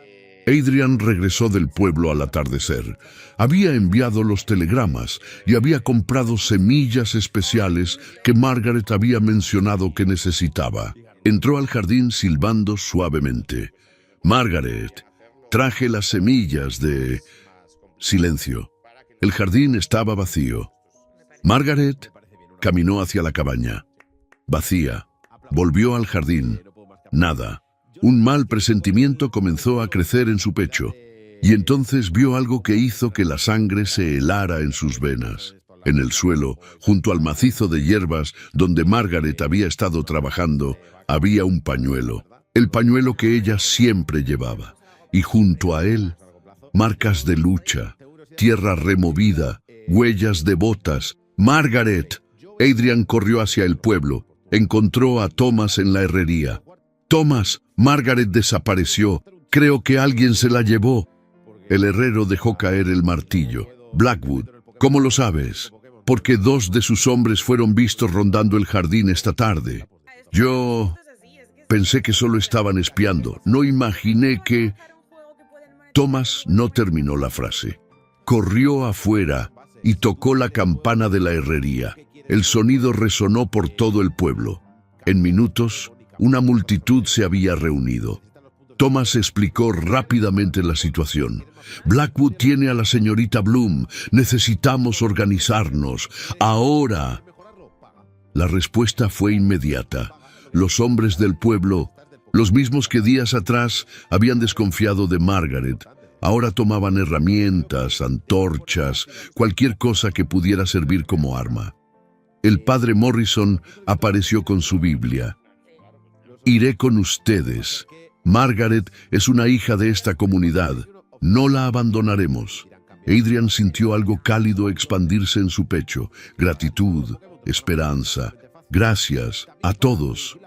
A: Adrian regresó del pueblo al atardecer. Había enviado los telegramas y había comprado semillas especiales que Margaret había mencionado que necesitaba. Entró al jardín silbando suavemente. «Margaret, traje las semillas de...». Silencio. El jardín estaba vacío. Margaret caminó hacia la cabaña. Vacía. Volvió al jardín. Nada. Un mal presentimiento comenzó a crecer en su pecho, y entonces vio algo que hizo que la sangre se helara en sus venas. En el suelo, junto al macizo de hierbas donde Margaret había estado trabajando, había un pañuelo, el pañuelo que ella siempre llevaba, y junto a él, marcas de lucha, tierra removida, huellas de botas. «¡Margaret!». Adrian corrió hacia el pueblo. Encontró a Thomas en la herrería. «Thomas, Margaret desapareció. Creo que alguien se la llevó». El herrero dejó caer el martillo. «Blackwood, ¿cómo lo sabes?» «Porque 2 de sus hombres fueron vistos rondando el jardín esta tarde. Yo pensé que solo estaban espiando. No imaginé que...» Thomas no terminó la frase. Corrió afuera y tocó la campana de la herrería. El sonido resonó por todo el pueblo. En minutos, una multitud se había reunido. Thomas explicó rápidamente la situación. «Blackwood tiene a la señorita Bloom. Necesitamos organizarnos. Ahora». La respuesta fue inmediata. Los hombres del pueblo, los mismos que días atrás habían desconfiado de Margaret, ahora tomaban herramientas, antorchas, cualquier cosa que pudiera servir como arma. El padre Morrison apareció con su Biblia. «Iré con ustedes. Margaret es una hija de esta comunidad. No la abandonaremos». Adrian sintió algo cálido expandirse en su pecho. Gratitud, esperanza. «Gracias a todos».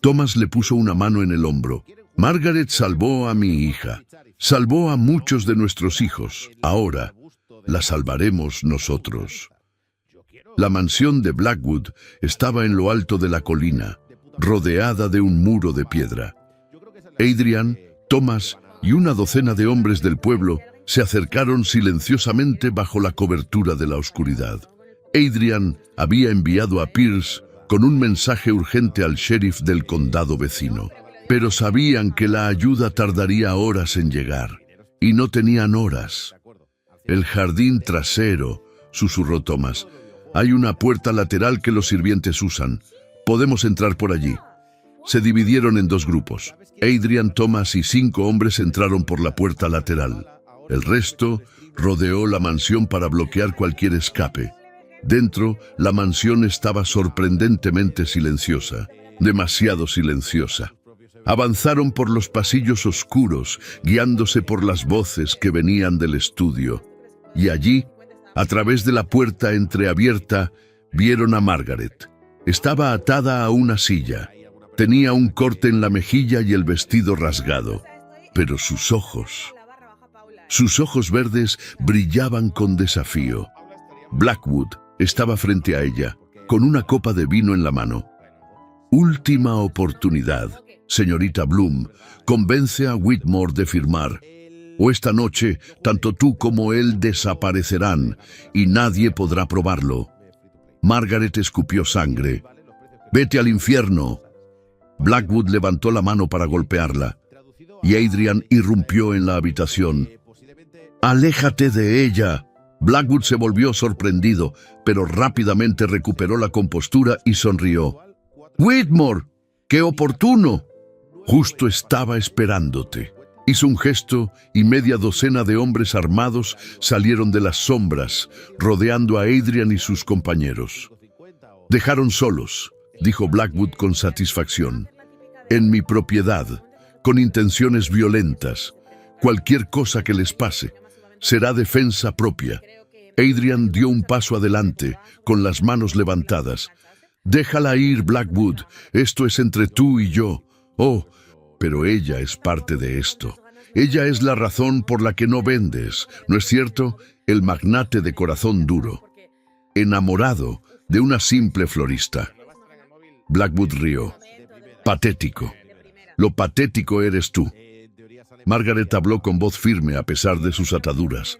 A: Thomas le puso una mano en el hombro. «Margaret salvó a mi hija. Salvó a muchos de nuestros hijos. Ahora la salvaremos nosotros». La mansión de Blackwood estaba en lo alto de la colina, rodeada de un muro de piedra. Adrian, Thomas y una docena de hombres del pueblo se acercaron silenciosamente bajo la cobertura de la oscuridad. Adrian había enviado a Pierce con un mensaje urgente al sheriff del condado vecino, pero sabían que la ayuda tardaría horas en llegar, y no tenían horas. «El jardín trasero», susurró Thomas. «Hay una puerta lateral que los sirvientes usan. Podemos entrar por allí». Se dividieron en 2 grupos. Adrian, Thomas y 5 hombres entraron por la puerta lateral. El resto rodeó la mansión para bloquear cualquier escape. Dentro, la mansión estaba sorprendentemente silenciosa, demasiado silenciosa. Avanzaron por los pasillos oscuros, guiándose por las voces que venían del estudio. Y allí, a través de la puerta entreabierta, vieron a Margaret. Estaba atada a una silla. Tenía un corte en la mejilla y el vestido rasgado. Pero sus ojos verdes brillaban con desafío. Blackwood estaba frente a ella, con una copa de vino en la mano. «Última oportunidad, señorita Bloom. Convence a Whitmore de firmar. O esta noche, tanto tú como él desaparecerán, y nadie podrá probarlo». Margaret escupió sangre. «Vete al infierno». Blackwood levantó la mano para golpearla, y Adrian irrumpió en la habitación. «Aléjate de ella». Blackwood se volvió sorprendido, pero rápidamente recuperó la compostura y sonrió. «Whitmore, qué oportuno. Justo estaba esperándote». Hizo un gesto y media docena de hombres armados salieron de las sombras, rodeando a Adrian y sus compañeros. «Dejaron solos», dijo Blackwood con satisfacción. «En mi propiedad, con intenciones violentas. Cualquier cosa que les pase será defensa propia». Adrian dio un paso adelante, con las manos levantadas. «Déjala ir, Blackwood. Esto es entre tú y yo». «Oh, pero ella es parte de esto. Ella es la razón por la que no vendes, ¿no es cierto? El magnate de corazón duro, enamorado de una simple florista». Blackwood rió. «Patético. Lo patético eres tú». Margaret habló con voz firme a pesar de sus ataduras.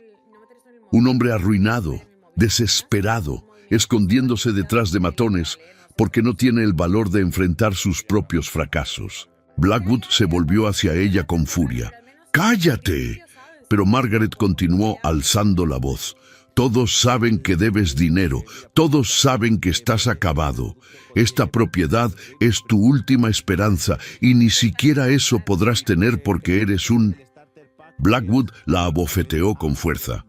A: Un hombre arruinado, desesperado, escondiéndose detrás de matones porque no tiene el valor de enfrentar sus propios fracasos. Blackwood se volvió hacia ella con furia. «¡Cállate!». Pero Margaret continuó alzando la voz. «Todos saben que debes dinero, todos saben que estás acabado. Esta propiedad es tu última esperanza y ni siquiera eso podrás tener porque eres un...». Blackwood la abofeteó con fuerza.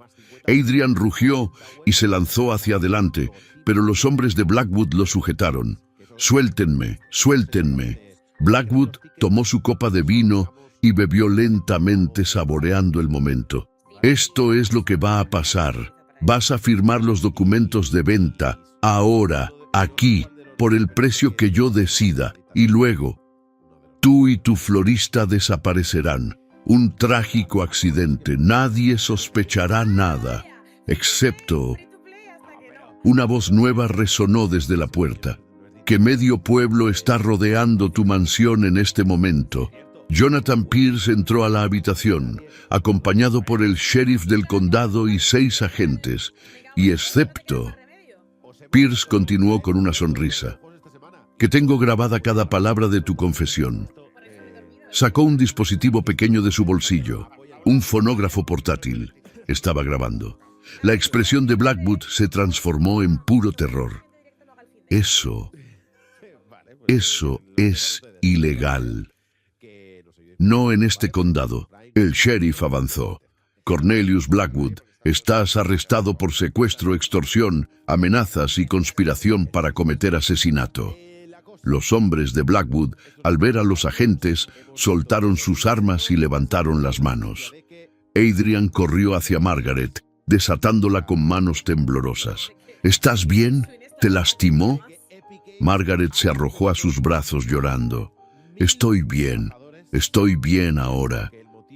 A: Adrian rugió y se lanzó hacia adelante, pero los hombres de Blackwood lo sujetaron. «Suéltenme, suéltenme». Blackwood tomó su copa de vino y bebió lentamente, saboreando el momento. «Esto es lo que va a pasar. Vas a firmar los documentos de venta, ahora, aquí». por el precio que yo decida, y luego, tú y tu florista desaparecerán. Un trágico accidente, nadie sospechará nada, excepto... Una voz nueva resonó desde la puerta. Que medio pueblo está rodeando tu mansión en este momento. Jonathan Pierce entró a la habitación, acompañado por el sheriff del condado y 6 agentes, y excepto... Pierce continuó con una sonrisa. Que tengo grabada cada palabra de tu confesión. Sacó un dispositivo pequeño de su bolsillo, un fonógrafo portátil. Estaba grabando. La expresión de Blackwood se transformó en puro terror. Eso es ilegal. No en este condado. El sheriff avanzó. Cornelius Blackwood, estás arrestado por secuestro, extorsión, amenazas y conspiración para cometer asesinato. Los hombres de Blackwood, al ver a los agentes, soltaron sus armas y levantaron las manos. Adrian corrió hacia Margaret, desatándola con manos temblorosas. ¿Estás bien? ¿Te lastimó? Margaret se arrojó a sus brazos llorando. Estoy bien ahora.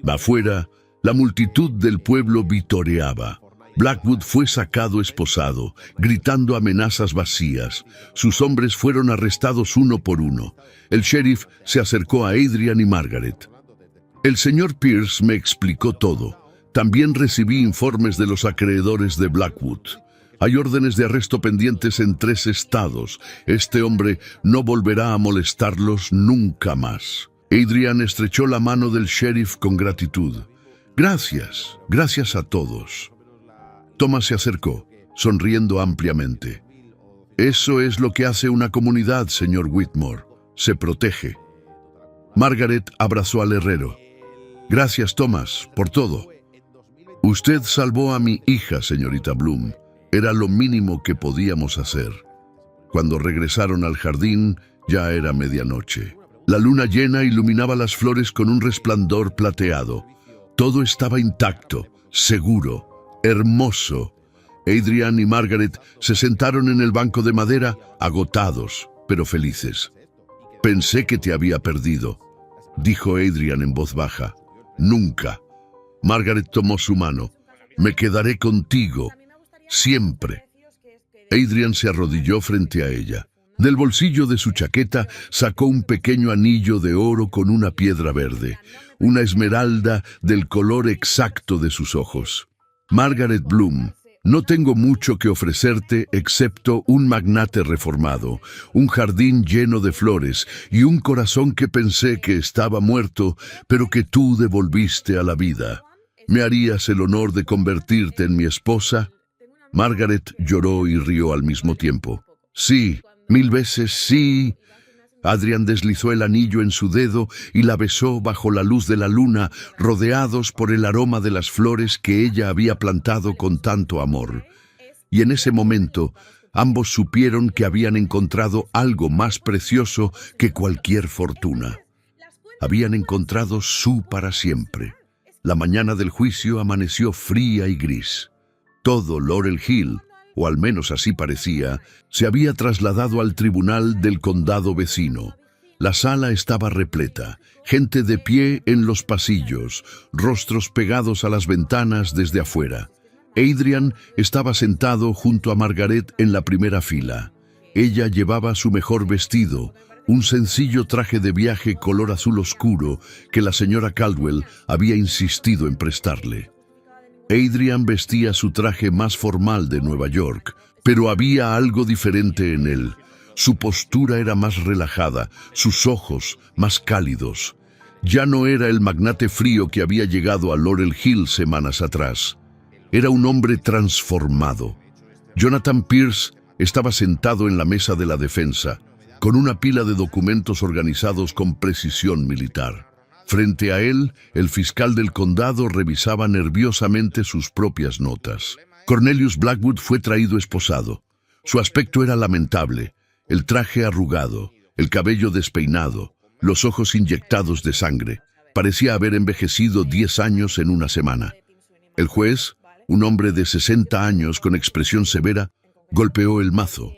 A: Afuera, la multitud del pueblo vitoreaba. Blackwood fue sacado esposado, gritando amenazas vacías. Sus hombres fueron arrestados uno por uno. El sheriff se acercó a Adrian y Margaret. El señor Pierce me explicó todo. También recibí informes de los acreedores de Blackwood. Hay órdenes de arresto pendientes en 3 estados. Este hombre no volverá a molestarlos nunca más. Adrian estrechó la mano del sheriff con gratitud. Gracias a todos. Thomas se acercó, sonriendo ampliamente. Eso es lo que hace una comunidad, señor Whitmore. Se protege. Margaret abrazó al herrero. Gracias, Thomas, por todo. Usted salvó a mi hija, señorita Bloom. Era lo mínimo que podíamos hacer. Cuando regresaron al jardín, ya era medianoche. La luna llena iluminaba las flores con un resplandor plateado. Todo estaba intacto, seguro, hermoso. Adrian y Margaret se sentaron en el banco de madera, agotados, pero felices. Pensé que te había perdido, dijo Adrian en voz baja. Nunca. Margaret tomó su mano. Me quedaré contigo, siempre. Adrian se arrodilló frente a ella. Del bolsillo de su chaqueta sacó un pequeño anillo de oro con una piedra verde, una esmeralda del color exacto de sus ojos. Margaret Bloom, no tengo mucho que ofrecerte excepto un magnate reformado, un jardín lleno de flores y un corazón que pensé que estaba muerto, pero que tú devolviste a la vida. ¿Me harías el honor de convertirte en mi esposa? Margaret lloró y rió al mismo tiempo. Sí, 1000 veces sí. Adrian deslizó el anillo en su dedo y la besó bajo la luz de la luna, rodeados por el aroma de las flores que ella había plantado con tanto amor. Y en ese momento, ambos supieron que habían encontrado algo más precioso que cualquier fortuna. Habían encontrado su para siempre. La mañana del juicio amaneció fría y gris. Todo Laurel Hill, o al menos así parecía, se había trasladado al tribunal del condado vecino. La sala estaba repleta, gente de pie en los pasillos, rostros pegados a las ventanas desde afuera. Adrian estaba sentado junto a Margaret en la primera fila. Ella llevaba su mejor vestido, un sencillo traje de viaje color azul oscuro que la señora Caldwell había insistido en prestarle. Adrian vestía su traje más formal de Nueva York, pero había algo diferente en él. Su postura era más relajada, sus ojos más cálidos. Ya no era el magnate frío que había llegado a Laurel Hill semanas atrás. Era un hombre transformado. Jonathan Pierce estaba sentado en la mesa de la defensa, con una pila de documentos organizados con precisión militar. Frente a él, el fiscal del condado revisaba nerviosamente sus propias notas. Cornelius Blackwood fue traído esposado. Su aspecto era lamentable, el traje arrugado, el cabello despeinado, los ojos inyectados de sangre. Parecía haber envejecido 10 años en una semana. El juez, un hombre de 60 años con expresión severa, golpeó el mazo.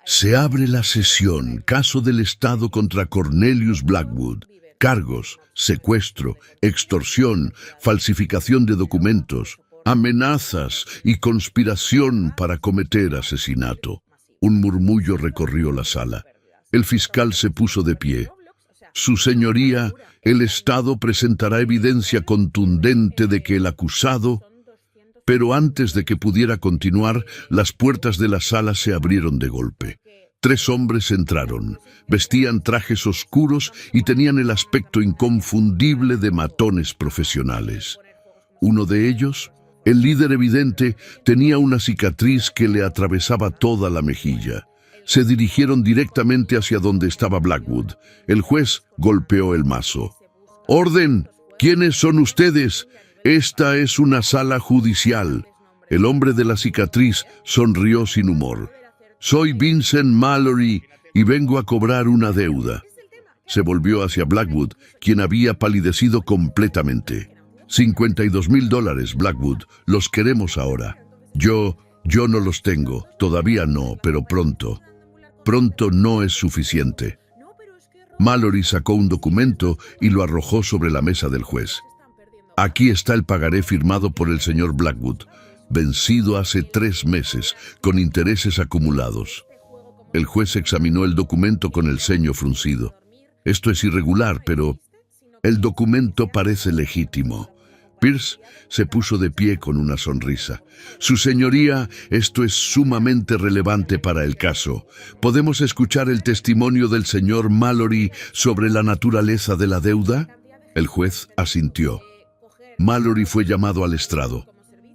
A: Se abre la sesión. Caso del Estado contra Cornelius Blackwood. Cargos: secuestro, extorsión, falsificación de documentos, amenazas y conspiración para cometer asesinato. Un murmullo recorrió la sala. El fiscal se puso de pie. Su señoría, el Estado presentará evidencia contundente de que el acusado... Pero antes de que pudiera continuar, las puertas de la sala se abrieron de golpe. 3 hombres entraron. Vestían trajes oscuros y tenían el aspecto inconfundible de matones profesionales. Uno de ellos, el líder evidente, tenía una cicatriz que le atravesaba toda la mejilla. Se dirigieron directamente hacia donde estaba Blackwood. El juez golpeó el mazo. «¡Orden! ¿Quiénes son ustedes? Esta es una sala judicial». El hombre de la cicatriz sonrió sin humor. «Soy Vincent Mallory y vengo a cobrar una deuda». Se volvió hacia Blackwood, quien había palidecido completamente. $52,000, Blackwood. Los queremos ahora. Yo no los tengo. Todavía no, pero pronto. Pronto no es suficiente. Mallory sacó un documento y lo arrojó sobre la mesa del juez. «Aquí está el pagaré firmado por el señor Blackwood, vencido hace 3 meses, con intereses acumulados». El juez examinó el documento con el ceño fruncido. «Esto es irregular, pero el documento parece legítimo». Pierce se puso de pie con una sonrisa. «Su señoría, esto es sumamente relevante para el caso. ¿Podemos escuchar el testimonio del señor Mallory sobre la naturaleza de la deuda?» El juez asintió. Mallory fue llamado al estrado.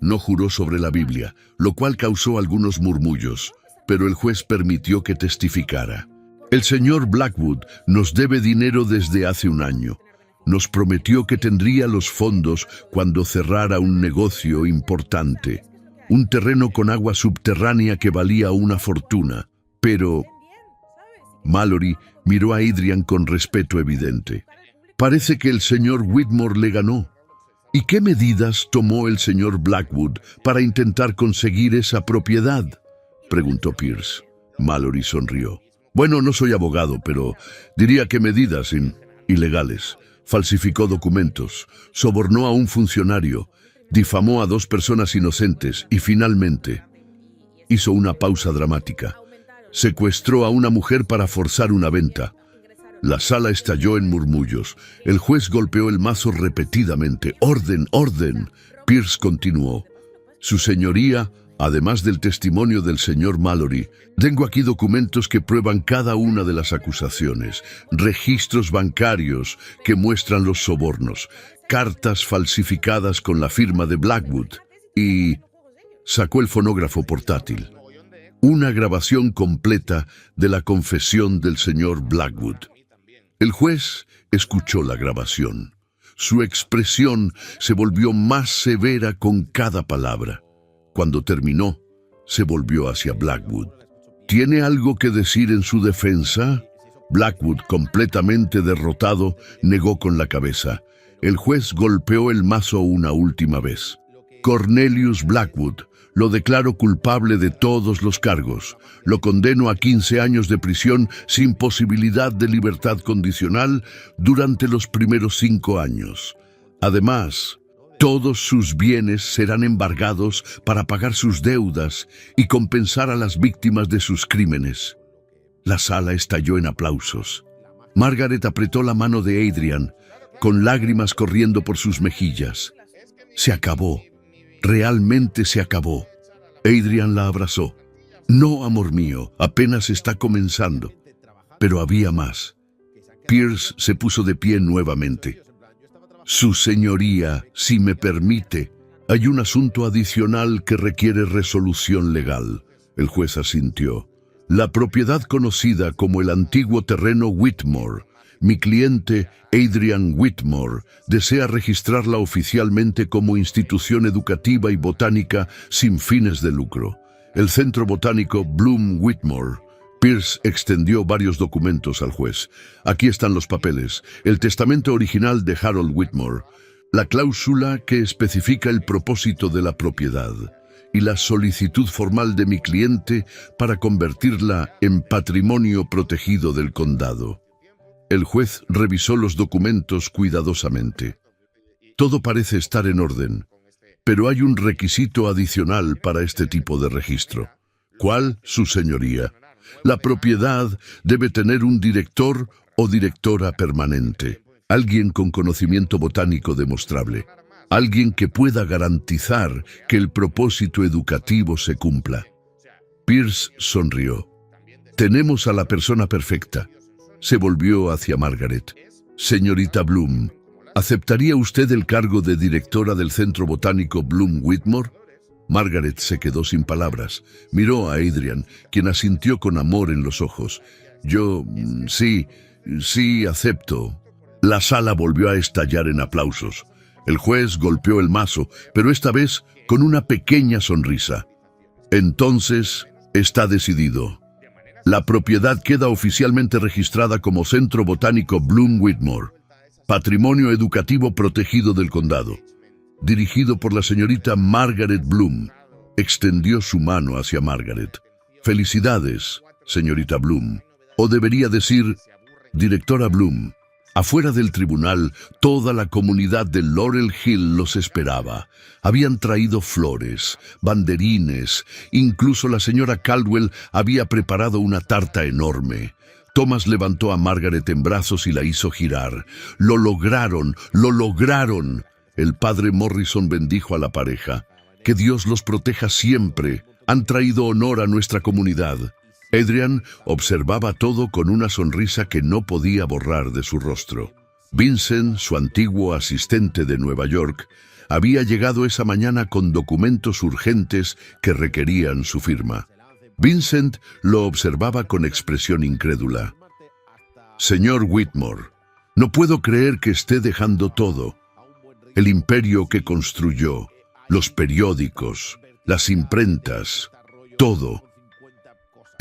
A: No juró sobre la Biblia, lo cual causó algunos murmullos, pero el juez permitió que testificara. «El señor Blackwood nos debe dinero desde hace 1 año. Nos prometió que tendría los fondos cuando cerrara un negocio importante, un terreno con agua subterránea que valía una fortuna. Pero...» Mallory miró a Adrian con respeto evidente. «Parece que el señor Whitmore le ganó. ¿Y qué medidas tomó el señor Blackwood para intentar conseguir esa propiedad?», preguntó Pierce. Mallory sonrió. «Bueno, no soy abogado, pero diría que medidas ilegales. Falsificó documentos, sobornó a un funcionario, difamó a 2 personas inocentes y finalmente...» Hizo una pausa dramática. «Secuestró a una mujer para forzar una venta». La sala estalló en murmullos. El juez golpeó el mazo repetidamente. «¡Orden, orden!». Pierce continuó. «Su señoría, además del testimonio del señor Mallory, tengo aquí documentos que prueban cada una de las acusaciones, registros bancarios que muestran los sobornos, cartas falsificadas con la firma de Blackwood y...» Sacó el fonógrafo portátil. Una grabación completa de la confesión del señor Blackwood. El juez escuchó la grabación. Su expresión se volvió más severa con cada palabra. Cuando terminó, se volvió hacia Blackwood. «¿Tiene algo que decir en su defensa?». Blackwood, completamente derrotado, negó con la cabeza. El juez golpeó el mazo una última vez. «Cornelius Blackwood, lo declaro culpable de todos los cargos. Lo condeno a 15 años de prisión sin posibilidad de libertad condicional durante los primeros 5 años. Además, todos sus bienes serán embargados para pagar sus deudas y compensar a las víctimas de sus crímenes». La sala estalló en aplausos. Margaret apretó la mano de Adrian, con lágrimas corriendo por sus mejillas. Se acabó. Realmente se acabó. Adrian la abrazó. «No, amor mío, apenas está comenzando». Pero había más. Pierce se puso de pie nuevamente. «Su señoría, si me permite, hay un asunto adicional que requiere resolución legal». El juez asintió. «La propiedad conocida como el antiguo terreno Whitmore. Mi cliente, Adrian Whitmore, desea registrarla oficialmente como institución educativa y botánica sin fines de lucro. El Centro Botánico Bloom Whitmore». Pierce extendió varios documentos al juez. «Aquí están los papeles. El testamento original de Harold Whitmore. La cláusula que especifica el propósito de la propiedad. y la solicitud formal de mi cliente para convertirla en patrimonio protegido del condado. El juez revisó los documentos cuidadosamente. Todo parece estar en orden, pero hay un requisito adicional para este tipo de registro. ¿Cuál, su señoría? La propiedad debe tener un director o directora permanente, alguien con conocimiento botánico demostrable, alguien que pueda garantizar que el propósito educativo se cumpla. Pierce sonrió. Tenemos a la persona perfecta. Se volvió hacia Margaret. Señorita Bloom, ¿aceptaría usted el cargo de directora del Centro Botánico Bloom Whitmore? Margaret se quedó sin palabras. Miró a Adrian, quien asintió con amor en los ojos. Sí, acepto. La sala volvió a estallar en aplausos. El juez golpeó el mazo, pero esta vez con una pequeña sonrisa. Entonces, está decidido. La propiedad queda oficialmente registrada como Centro Botánico Bloom Whitmore, Patrimonio Educativo Protegido del Condado. Dirigido por la señorita Margaret Bloom. Extendió su mano hacia Margaret. Felicidades, señorita Bloom. O debería decir, directora Bloom. Afuera del tribunal, toda la comunidad de Laurel Hill los esperaba. Habían traído flores, banderines, incluso la señora Caldwell había preparado una tarta enorme. Thomas levantó a Margaret en brazos y la hizo girar. ¡Lo lograron! ¡Lo lograron! El padre Morrison bendijo a la pareja. Que Dios los proteja siempre. Han traído honor a nuestra comunidad. Adrian observaba todo con una sonrisa que no podía borrar de su rostro. Vincent, su antiguo asistente de Nueva York, había llegado esa mañana con documentos urgentes que requerían su firma. Vincent lo observaba con expresión incrédula. Señor Whitmore, no puedo creer que esté dejando todo. El imperio que construyó, los periódicos, las imprentas, todo.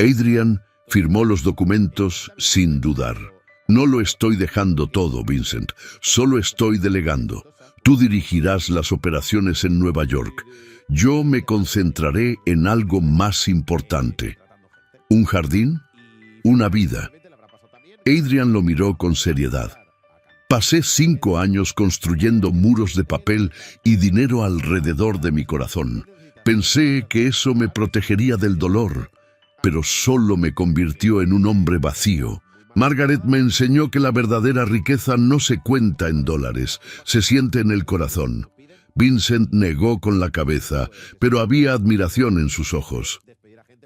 A: Adrian firmó los documentos sin dudar. No lo estoy dejando todo, Vincent. Solo estoy delegando. Tú dirigirás las operaciones en Nueva York. Yo me concentraré en algo más importante. ¿Un jardín? Una vida. Adrian lo miró con seriedad. Pasé 5 años construyendo muros de papel y dinero alrededor de mi corazón. Pensé que eso me protegería del dolor, pero solo me convirtió en un hombre vacío. Margaret me enseñó que la verdadera riqueza no se cuenta en dólares, se siente en el corazón. Vincent negó con la cabeza, pero había admiración en sus ojos.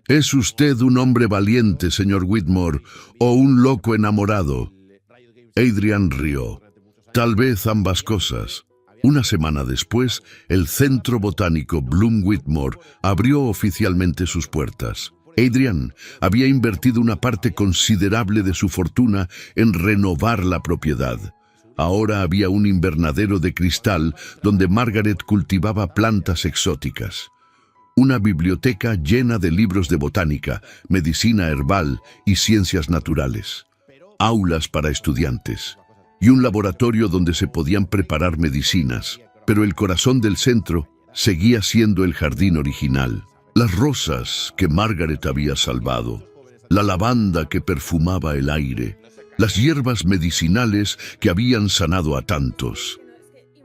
A: ¿Es usted un hombre valiente, señor Whitmore, o un loco enamorado? Adrian rió. Tal vez ambas cosas. Una semana después, el Centro Botánico Bloom Whitmore abrió oficialmente sus puertas. Adrian había invertido una parte considerable de su fortuna en renovar la propiedad. Ahora había un invernadero de cristal donde Margaret cultivaba plantas exóticas. Una biblioteca llena de libros de botánica, medicina herbal y ciencias naturales. Aulas para estudiantes. Y un laboratorio donde se podían preparar medicinas. Pero el corazón del centro seguía siendo el jardín original. Las rosas que Margaret había salvado, la lavanda que perfumaba el aire, las hierbas medicinales que habían sanado a tantos.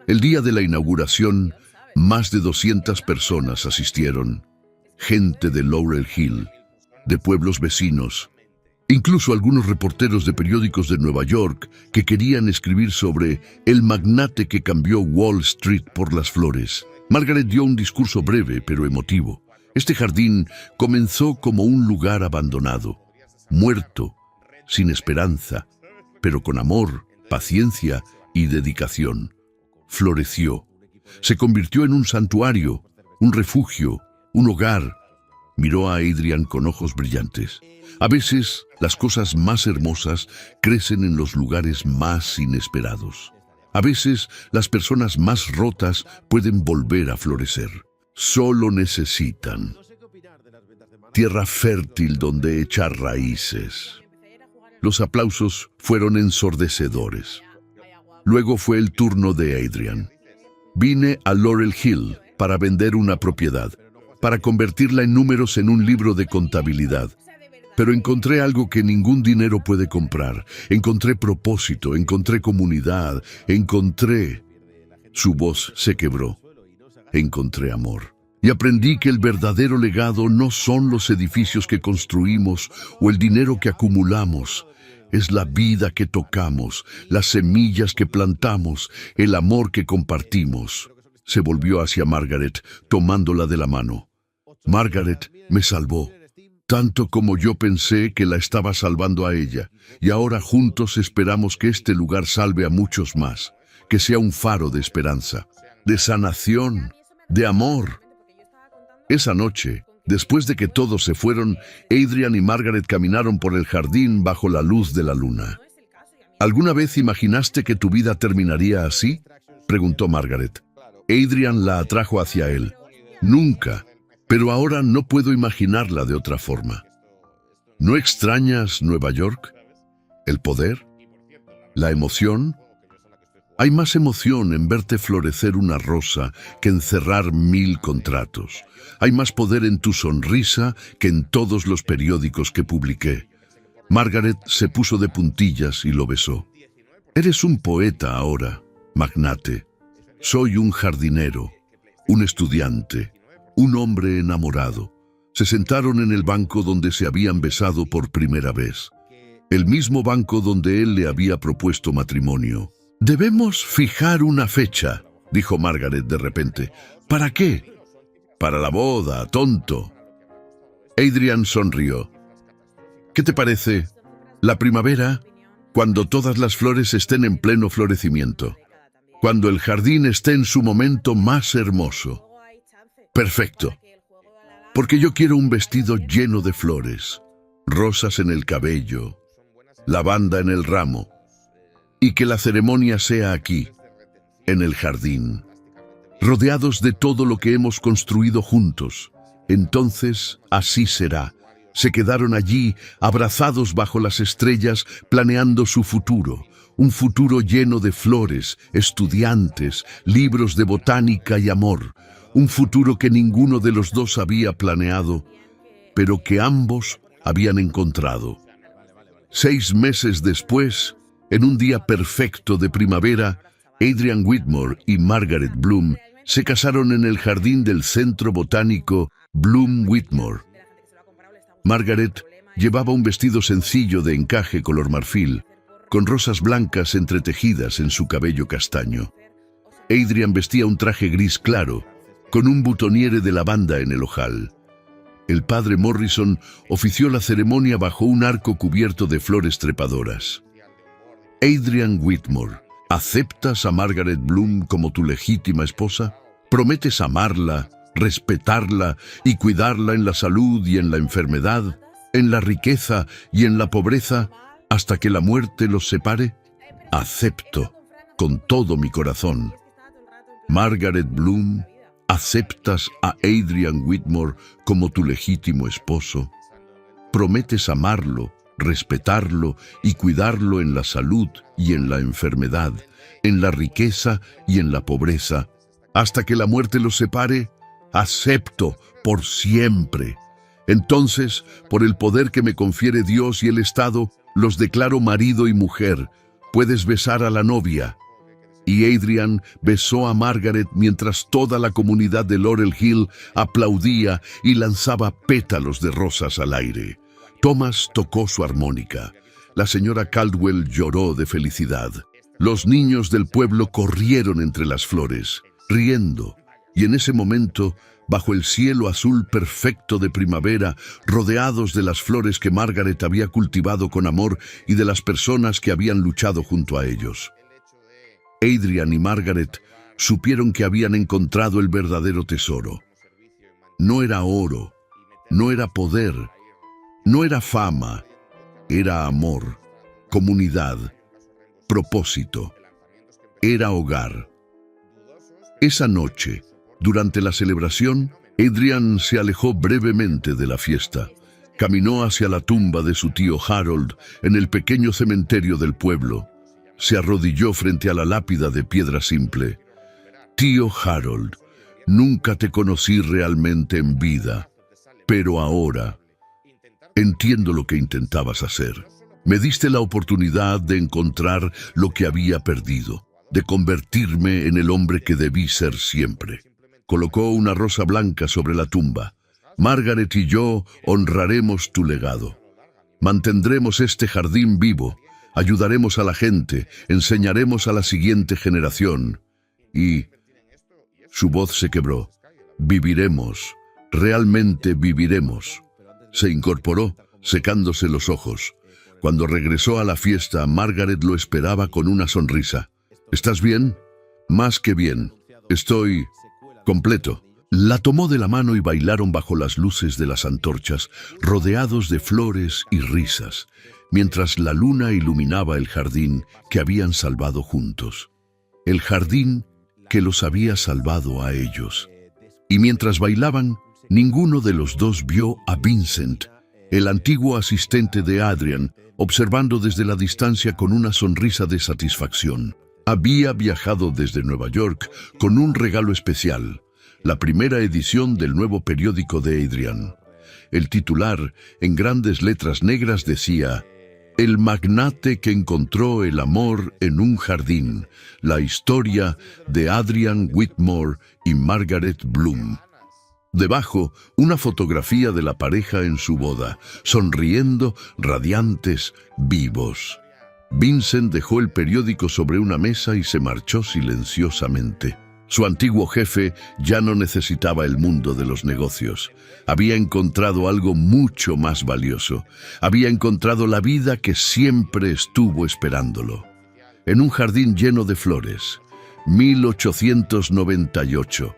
A: El día de la inauguración, más de 200 personas asistieron. Gente de Laurel Hill, de pueblos vecinos, incluso algunos reporteros de periódicos de Nueva York que querían escribir sobre el magnate que cambió Wall Street por las flores. Margaret dio un discurso breve pero emotivo. Este jardín comenzó como un lugar abandonado, muerto, sin esperanza, pero con amor, paciencia y dedicación. Floreció. Se convirtió en un santuario, un refugio, un hogar. Miró a Adrian con ojos brillantes. A veces, las cosas más hermosas crecen en los lugares más inesperados. A veces, las personas más rotas pueden volver a florecer. Solo necesitan tierra fértil donde echar raíces. Los aplausos fueron ensordecedores. Luego fue el turno de Adrian. Vine a Laurel Hill para vender una propiedad. para convertirla en números en un libro de contabilidad. Pero encontré algo que ningún dinero puede comprar. Encontré propósito, encontré comunidad, encontré... Su voz se quebró. Encontré amor. Y aprendí que el verdadero legado no son los edificios que construimos o el dinero que acumulamos. Es la vida que tocamos, las semillas que plantamos, el amor que compartimos. Se volvió hacia Margaret, tomándola de la mano. Margaret me salvó, tanto como yo pensé que la estaba salvando a ella. Y ahora juntos esperamos que este lugar salve a muchos más, que sea un faro de esperanza, de sanación, de amor. Esa noche, después de que todos se fueron, Adrian y Margaret caminaron por el jardín bajo la luz de la luna. ¿Alguna vez imaginaste que tu vida terminaría así?, preguntó Margaret. Adrian la atrajo hacia él. Nunca, pero ahora no puedo imaginarla de otra forma. ¿No extrañas Nueva York? ¿El poder? ¿La emoción? Hay más emoción en verte florecer una rosa que en cerrar 1000 contratos. Hay más poder en tu sonrisa que en todos los periódicos que publiqué. Margaret se puso de puntillas y lo besó. Eres un poeta ahora, magnate. Soy un jardinero, un estudiante, un hombre enamorado. Se sentaron en el banco donde se habían besado por primera vez. El mismo banco donde él le había propuesto matrimonio. Debemos fijar una fecha, dijo Margaret de repente. ¿Para qué? Para la boda, tonto. Adrian sonrió. ¿Qué te parece? La primavera, cuando todas las flores estén en pleno florecimiento. Cuando el jardín esté en su momento más hermoso. Perfecto. Porque yo quiero un vestido lleno de flores, rosas en el cabello, lavanda en el ramo. Y que la ceremonia sea aquí, en el jardín, rodeados de todo lo que hemos construido juntos. Entonces, así será. Se quedaron allí, abrazados bajo las estrellas, planeando su futuro. Un futuro lleno de flores, estudiantes, libros de botánica y amor. Un futuro que ninguno de los dos había planeado, pero que ambos habían encontrado. 6 meses después, en un día perfecto de primavera, Adrian Whitmore y Margaret Bloom se casaron en el jardín del Centro Botánico Bloom Whitmore. Margaret llevaba un vestido sencillo de encaje color marfil, con rosas blancas entretejidas en su cabello castaño. Adrian vestía un traje gris claro, con un butoniere de lavanda en el ojal. El padre Morrison ofició la ceremonia bajo un arco cubierto de flores trepadoras. Adrian Whitmore, ¿aceptas a Margaret Bloom como tu legítima esposa? ¿Prometes amarla, respetarla y cuidarla en la salud y en la enfermedad, en la riqueza y en la pobreza, hasta que la muerte los separe? Acepto, con todo mi corazón. Margaret Bloom, ¿aceptas a Adrian Whitmore como tu legítimo esposo? ¿Prometes amarlo, respetarlo y cuidarlo en la salud y en la enfermedad, en la riqueza y en la pobreza, hasta que la muerte los separe? Acepto, por siempre. Entonces, por el poder que me confiere Dios y el Estado, los declaro marido y mujer. Puedes besar a la novia. Y Adrian besó a Margaret mientras toda la comunidad de Laurel Hill aplaudía y lanzaba pétalos de rosas al aire. Thomas tocó su armónica. La señora Caldwell lloró de felicidad. Los niños del pueblo corrieron entre las flores, riendo, y en ese momento, bajo el cielo azul perfecto de primavera, rodeados de las flores que Margaret había cultivado con amor y de las personas que habían luchado junto a ellos. Adrian y Margaret supieron que habían encontrado el verdadero tesoro. No era oro, no era poder, no era fama, era amor, comunidad, propósito, era hogar. Esa noche, durante la celebración, Adrian se alejó brevemente de la fiesta. Caminó hacia la tumba de su tío Harold en el pequeño cementerio del pueblo. Se arrodilló frente a la lápida de piedra simple. Tío Harold, Nunca te conocí realmente en vida, pero ahora entiendo lo que intentabas hacer. Me diste la oportunidad de encontrar lo que había perdido, de convertirme en el hombre que debí ser siempre. Colocó una rosa blanca sobre la tumba. Margaret y yo honraremos tu legado. Mantendremos este jardín vivo, ayudaremos a la gente, enseñaremos a la siguiente generación. Y su voz se quebró. Viviremos, realmente viviremos. Se incorporó, secándose los ojos. Cuando regresó a la fiesta, Margaret lo esperaba con una sonrisa. ¿Estás bien? Más que bien. Estoy completo. La tomó de la mano y bailaron bajo las luces de las antorchas, rodeados de flores y risas, mientras la luna iluminaba el jardín que habían salvado juntos. El jardín que los había salvado a ellos. Y mientras bailaban, ninguno de los dos vio a Vincent, el antiguo asistente de Adrian, observando desde la distancia con una sonrisa de satisfacción. Había viajado desde Nueva York con un regalo especial, la primera edición del nuevo periódico de Adrian. El titular, en grandes letras negras, decía: El magnate que encontró el amor en un jardín, la historia de Adrian Whitmore y Margaret Bloom. Debajo, una fotografía de la pareja en su boda, sonriendo, radiantes, vivos. Vincent dejó el periódico sobre una mesa y se marchó silenciosamente. Su antiguo jefe ya no necesitaba el mundo de los negocios. Había encontrado algo mucho más valioso. Había encontrado la vida que siempre estuvo esperándolo. En un jardín lleno de flores. 1898.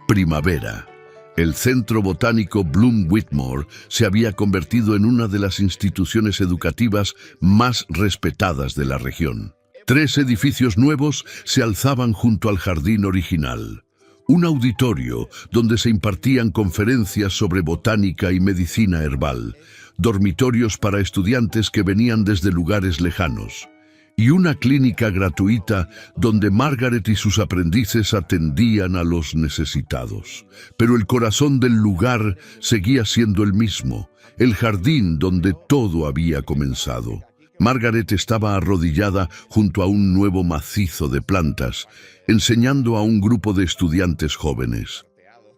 A: Primavera. El Centro Botánico Bloom Whitmore se había convertido en una de las instituciones educativas más respetadas de la región. 3 edificios nuevos se alzaban junto al jardín original. Un auditorio donde se impartían conferencias sobre botánica y medicina herbal, dormitorios para estudiantes que venían desde lugares lejanos, y una clínica gratuita donde Margaret y sus aprendices atendían a los necesitados. Pero el corazón del lugar seguía siendo el mismo, el jardín donde todo había comenzado. Margaret estaba arrodillada junto a un nuevo macizo de plantas, enseñando a un grupo de estudiantes jóvenes.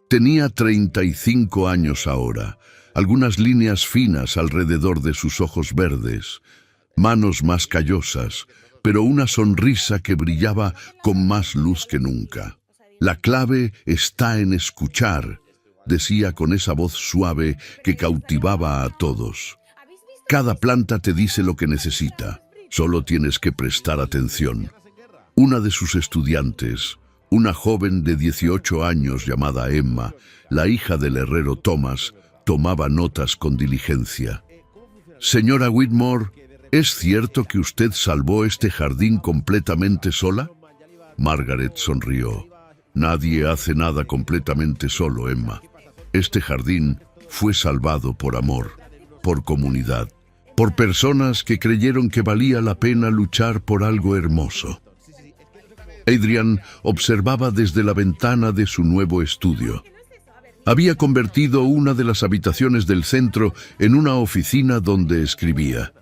A: Tenía 35 años ahora, algunas líneas finas alrededor de sus ojos verdes, manos más callosas, pero una sonrisa que brillaba con más luz que nunca. La clave está en escuchar, decía con esa voz suave que cautivaba a todos. Cada planta te dice lo que necesita, solo tienes que prestar atención. Una de sus estudiantes, una joven de 18 años llamada Emma, la hija del herrero Thomas, tomaba notas con diligencia. Señora Whitmore, ¿es cierto que usted salvó este jardín completamente sola? Margaret sonrió. Nadie hace nada completamente solo, Emma. Este jardín fue salvado por amor, por comunidad, por personas que creyeron que valía la pena luchar por algo hermoso. Adrian observaba desde la ventana de su nuevo estudio. Había convertido una de las habitaciones del centro en una oficina donde escribía.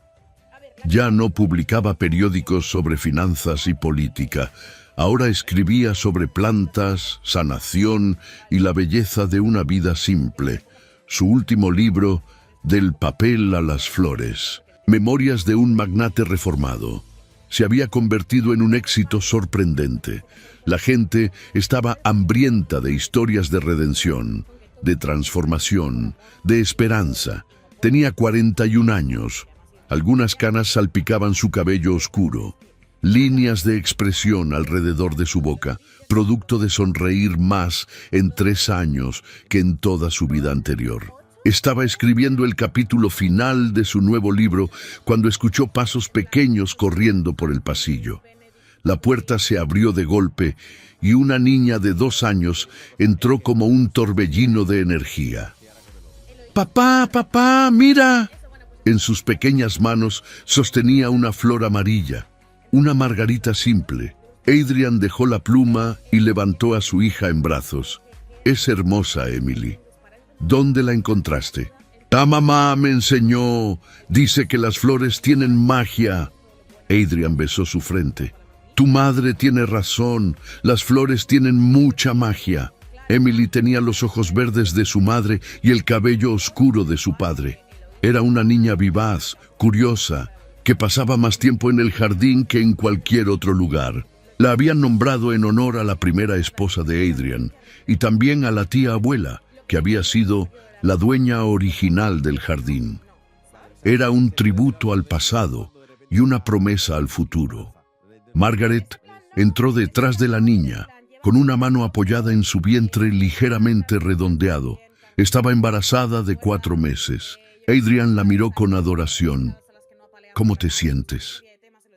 A: Ya no publicaba periódicos sobre finanzas y política. Ahora escribía sobre plantas, sanación y la belleza de una vida simple. Su último libro, Del papel a las flores, Memorias de un magnate reformado, se había convertido en un éxito sorprendente. La gente estaba hambrienta de historias de redención, de transformación, de esperanza. Tenía 41 años. Algunas canas salpicaban su cabello oscuro. Líneas de expresión alrededor de su boca, producto de sonreír más en 3 años que en toda su vida anterior. Estaba escribiendo el capítulo final de su nuevo libro cuando escuchó pasos pequeños corriendo por el pasillo. La puerta se abrió de golpe y una niña de 2 años entró como un torbellino de energía. «¡Papá, papá, mira!». En sus pequeñas manos sostenía una flor amarilla, una margarita simple. Adrian dejó la pluma y levantó a su hija en brazos. Es hermosa, Emily. ¿Dónde la encontraste? La mamá me enseñó. Dice que las flores tienen magia. Adrian besó su frente. Tu madre tiene razón. Las flores tienen mucha magia. Emily tenía los ojos verdes de su madre y el cabello oscuro de su padre. Era una niña vivaz, curiosa, que pasaba más tiempo en el jardín que en cualquier otro lugar. La habían nombrado en honor a la primera esposa de Adrian y también a la tía abuela, que había sido la dueña original del jardín. Era un tributo al pasado y una promesa al futuro. Margaret entró detrás de la niña, con una mano apoyada en su vientre ligeramente redondeado. Estaba embarazada de 4 meses. Adrian la miró con adoración. ¿Cómo te sientes?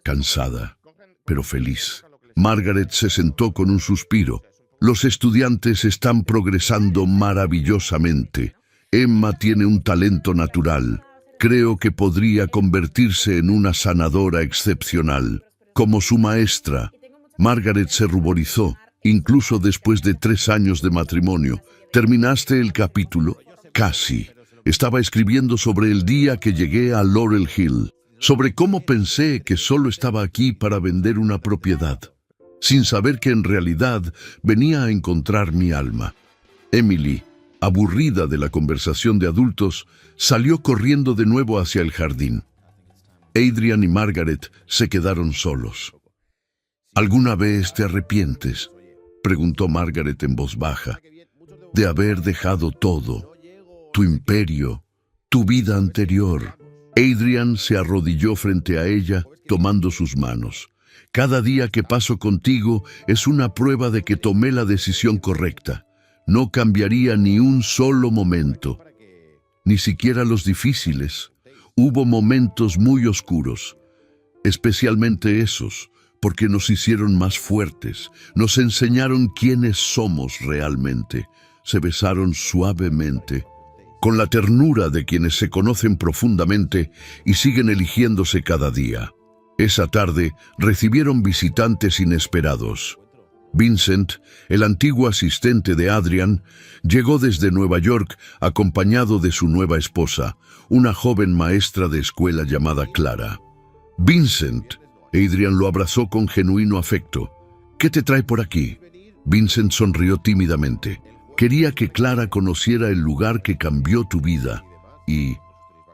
A: Cansada, pero feliz. Margaret se sentó con un suspiro. Los estudiantes están progresando maravillosamente. Emma tiene un talento natural. Creo que podría convertirse en una sanadora excepcional. Como su maestra, Margaret se ruborizó, incluso después de 3 años de matrimonio. ¿Terminaste el capítulo? Casi. Estaba escribiendo sobre el día que llegué a Laurel Hill, sobre cómo pensé que solo estaba aquí para vender una propiedad, sin saber que en realidad venía a encontrar mi alma. Emily, aburrida de la conversación de adultos, salió corriendo de nuevo hacia el jardín. Adrian y Margaret se quedaron solos. ¿Alguna vez te arrepientes?, preguntó Margaret en voz baja, de haber dejado todo, tu imperio, tu vida anterior. Adrian se arrodilló frente a ella, tomando sus manos. Cada día que paso contigo es una prueba de que tomé la decisión correcta. No cambiaría ni un solo momento, ni siquiera los difíciles. Hubo momentos muy oscuros, especialmente esos, porque nos hicieron más fuertes, nos enseñaron quiénes somos realmente. Se besaron suavemente, con la ternura de quienes se conocen profundamente y siguen eligiéndose cada día. Esa tarde recibieron visitantes inesperados. Vincent, el antiguo asistente de Adrian, llegó desde Nueva York acompañado de su nueva esposa, una joven maestra de escuela llamada Clara. Vincent, Adrian lo abrazó con genuino afecto. ¿Qué te trae por aquí? Vincent sonrió tímidamente. Quería que Clara conociera el lugar que cambió tu vida y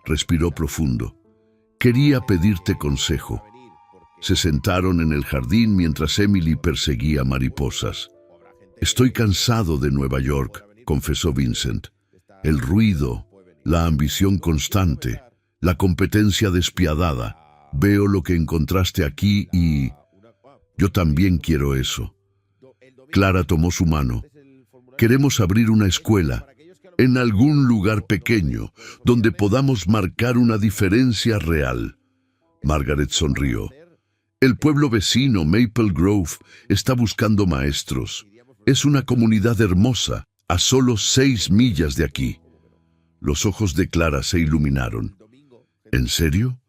A: respiró profundo. Quería pedirte consejo. Se sentaron en el jardín mientras Emily perseguía mariposas. Estoy cansado de Nueva York, confesó Vincent. El ruido, la ambición constante, la competencia despiadada. Veo lo que encontraste aquí y yo también quiero eso. Clara tomó su mano. Queremos abrir una escuela en algún lugar pequeño donde podamos marcar una diferencia real. Margaret sonrió. El pueblo vecino, Maple Grove, está buscando maestros. Es una comunidad hermosa, a solo 6 millas de aquí. Los ojos de Clara se iluminaron. ¿En serio?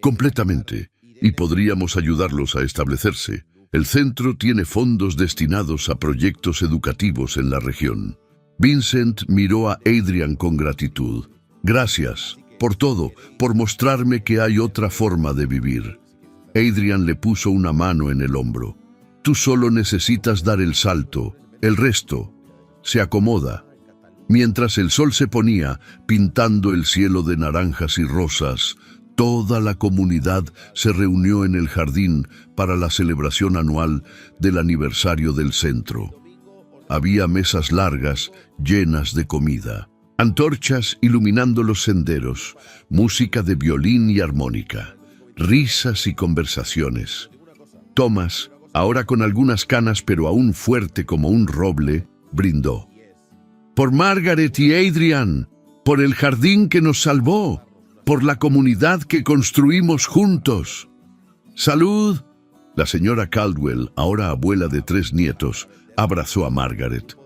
A: Completamente. Y podríamos ayudarlos a establecerse. El centro tiene fondos destinados a proyectos educativos en la región. Vincent miró a Adrian con gratitud. Gracias por todo, por mostrarme que hay otra forma de vivir. Adrian le puso una mano en el hombro. Tú solo necesitas dar el salto. El resto se acomoda. Mientras el sol se ponía, pintando el cielo de naranjas y rosas, toda la comunidad se reunió en el jardín para la celebración anual del aniversario del centro. Había mesas largas llenas de comida, antorchas iluminando los senderos, música de violín y armónica, risas y conversaciones. Thomas, ahora con algunas canas pero aún fuerte como un roble, brindó. Por Margaret y Adrian, por el jardín que nos salvó, por la comunidad que construimos juntos. ¡Salud! La señora Caldwell, ahora abuela de 3 nietos, abrazó a Margaret.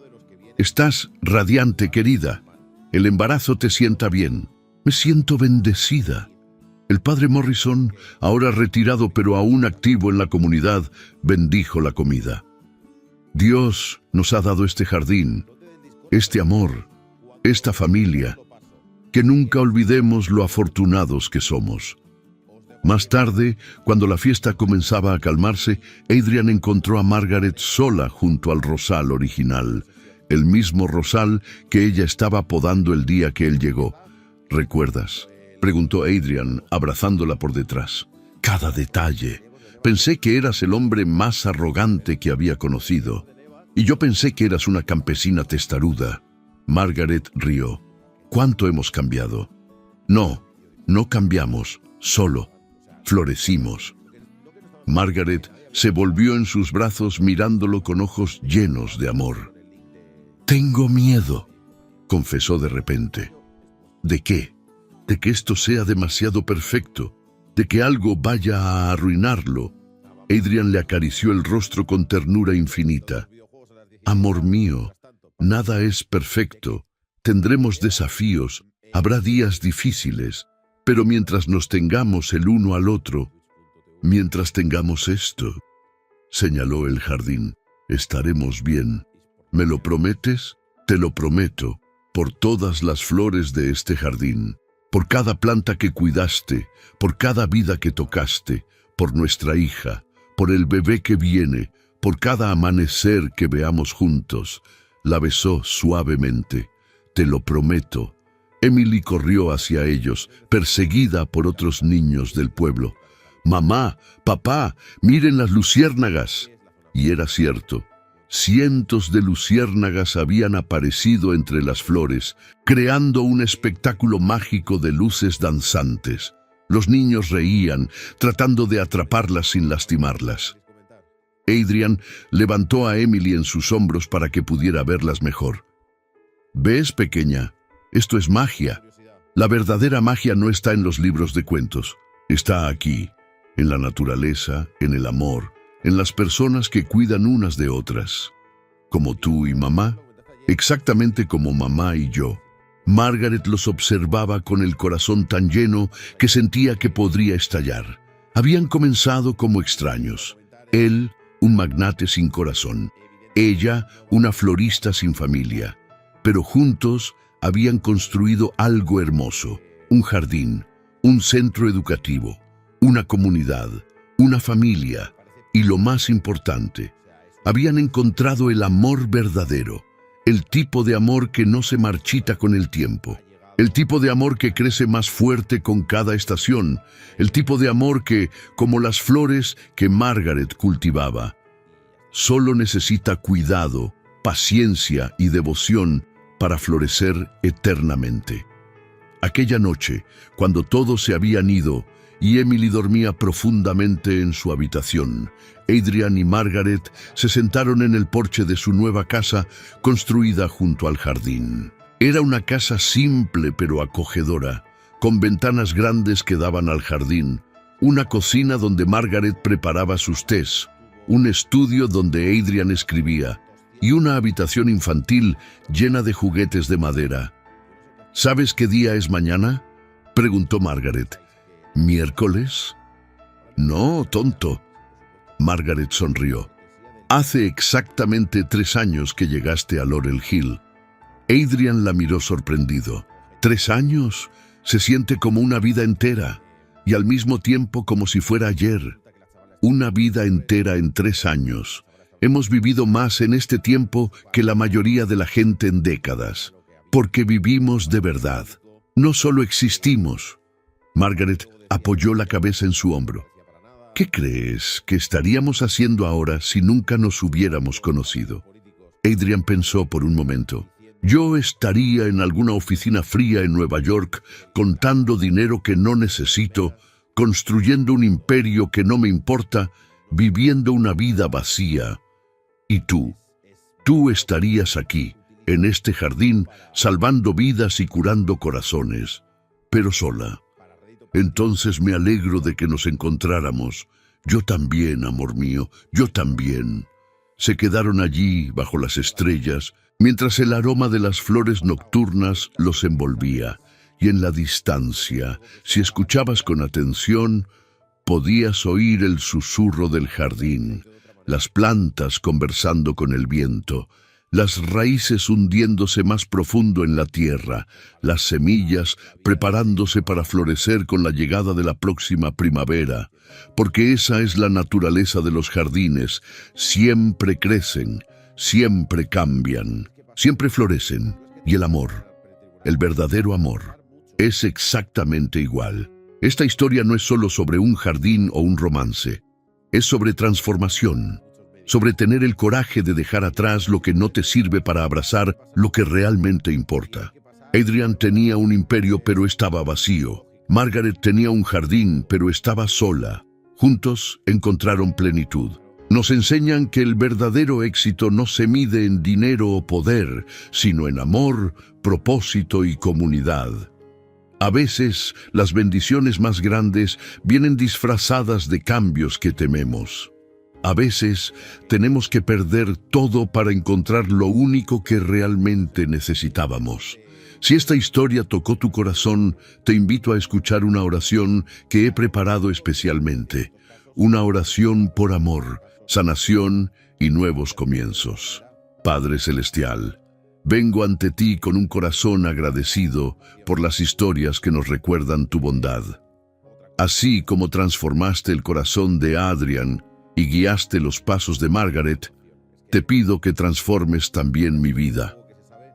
A: Estás radiante, querida. El embarazo te sienta bien. Me siento bendecida. El padre Morrison, ahora retirado pero aún activo en la comunidad, bendijo la comida. Dios nos ha dado este jardín este amor, esta familia, que nunca olvidemos lo afortunados que somos. Más tarde, cuando la fiesta comenzaba a calmarse, Adrian encontró a Margaret sola junto al rosal original, el mismo rosal que ella estaba podando el día que él llegó. ¿Recuerdas?, preguntó Adrian, abrazándola por detrás. Cada detalle. Pensé que eras el hombre más arrogante que había conocido. Y yo pensé que eras una campesina testaruda. Margaret rió. ¿Cuánto hemos cambiado? No, no cambiamos, solo florecimos. Margaret se volvió en sus brazos mirándolo con ojos llenos de amor. Tengo miedo, confesó de repente. ¿De qué? De que esto sea demasiado perfecto, de que algo vaya a arruinarlo. Adrian le acarició el rostro con ternura infinita. Amor mío, nada es perfecto. Tendremos desafíos, habrá días difíciles, pero mientras nos tengamos el uno al otro, mientras tengamos esto, señaló el jardín, estaremos bien. ¿Me lo prometes? Te lo prometo, por todas las flores de este jardín, por cada planta que cuidaste, por cada vida que tocaste, por nuestra hija, por el bebé que viene, por cada amanecer que veamos juntos. La besó suavemente. Te lo prometo. Emily corrió hacia ellos, perseguida por otros niños del pueblo. «Mamá, papá, miren las luciérnagas». Y era cierto. Cientos de luciérnagas habían aparecido entre las flores, creando un espectáculo mágico de luces danzantes. Los niños reían, tratando de atraparlas sin lastimarlas. Adrian levantó a Emily en sus hombros para que pudiera verlas mejor. «¿Ves, pequeña? Esto es magia. La verdadera magia no está en los libros de cuentos. Está aquí, en la naturaleza, en el amor, en las personas que cuidan unas de otras. Como tú y mamá, exactamente como mamá y yo». Margaret los observaba con el corazón tan lleno que sentía que podría estallar. Habían comenzado como extraños. Él, un magnate sin corazón. Ella, una florista sin familia. Pero juntos habían construido algo hermoso. Un jardín, un centro educativo, una comunidad, una familia. Y lo más importante, habían encontrado el amor verdadero. El tipo de amor que no se marchita con el tiempo. El tipo de amor que crece más fuerte con cada estación. El tipo de amor que, como las flores que Margaret cultivaba, solo necesita cuidado, paciencia y devoción para florecer eternamente. Aquella noche, cuando todos se habían ido y Emily dormía profundamente en su habitación, Adrian y Margaret se sentaron en el porche de su nueva casa construida junto al jardín. Era una casa simple pero acogedora, con ventanas grandes que daban al jardín, una cocina donde Margaret preparaba sus tés, un estudio donde Adrian escribía y una habitación infantil llena de juguetes de madera. ¿Sabes qué día es mañana?, preguntó Margaret. ¿Miércoles? No, tonto. Margaret sonrió. Hace exactamente 3 años que llegaste a Laurel Hill. Adrian la miró sorprendido. 3 años. Se siente como una vida entera, y al mismo tiempo como si fuera ayer. Una vida entera en 3 años. Hemos vivido más en este tiempo que la mayoría de la gente en décadas. Porque vivimos de verdad. No solo existimos. Margaret apoyó la cabeza en su hombro. ¿Qué crees que estaríamos haciendo ahora si nunca nos hubiéramos conocido? Adrian pensó por un momento. Yo estaría en alguna oficina fría en Nueva York, contando dinero que no necesito, construyendo un imperio que no me importa, viviendo una vida vacía. Y tú estarías aquí, en este jardín, salvando vidas y curando corazones, pero sola. Entonces me alegro de que nos encontráramos. Yo también, amor mío, yo también. Se quedaron allí, bajo las estrellas, mientras el aroma de las flores nocturnas los envolvía. Y en la distancia, si escuchabas con atención, podías oír el susurro del jardín, las plantas conversando con el viento, las raíces hundiéndose más profundo en la tierra, las semillas preparándose para florecer con la llegada de la próxima primavera, porque esa es la naturaleza de los jardines, siempre crecen, siempre cambian, siempre florecen, y el amor, el verdadero amor, es exactamente igual. Esta historia no es solo sobre un jardín o un romance, es sobre transformación, sobre tener el coraje de dejar atrás lo que no te sirve para abrazar lo que realmente importa. Adrian tenía un imperio pero estaba vacío. Margaret tenía un jardín pero estaba sola. Juntos encontraron plenitud. Nos enseñan que el verdadero éxito no se mide en dinero o poder, sino en amor, propósito y comunidad. A veces, las bendiciones más grandes vienen disfrazadas de cambios que tememos. A veces, tenemos que perder todo para encontrar lo único que realmente necesitábamos. Si esta historia tocó tu corazón, te invito a escuchar una oración que he preparado especialmente. Una oración por amor, sanación y nuevos comienzos. Padre Celestial, vengo ante ti con un corazón agradecido por las historias que nos recuerdan tu bondad. Así como transformaste el corazón de Adrian y guiaste los pasos de Margaret, te pido que transformes también mi vida.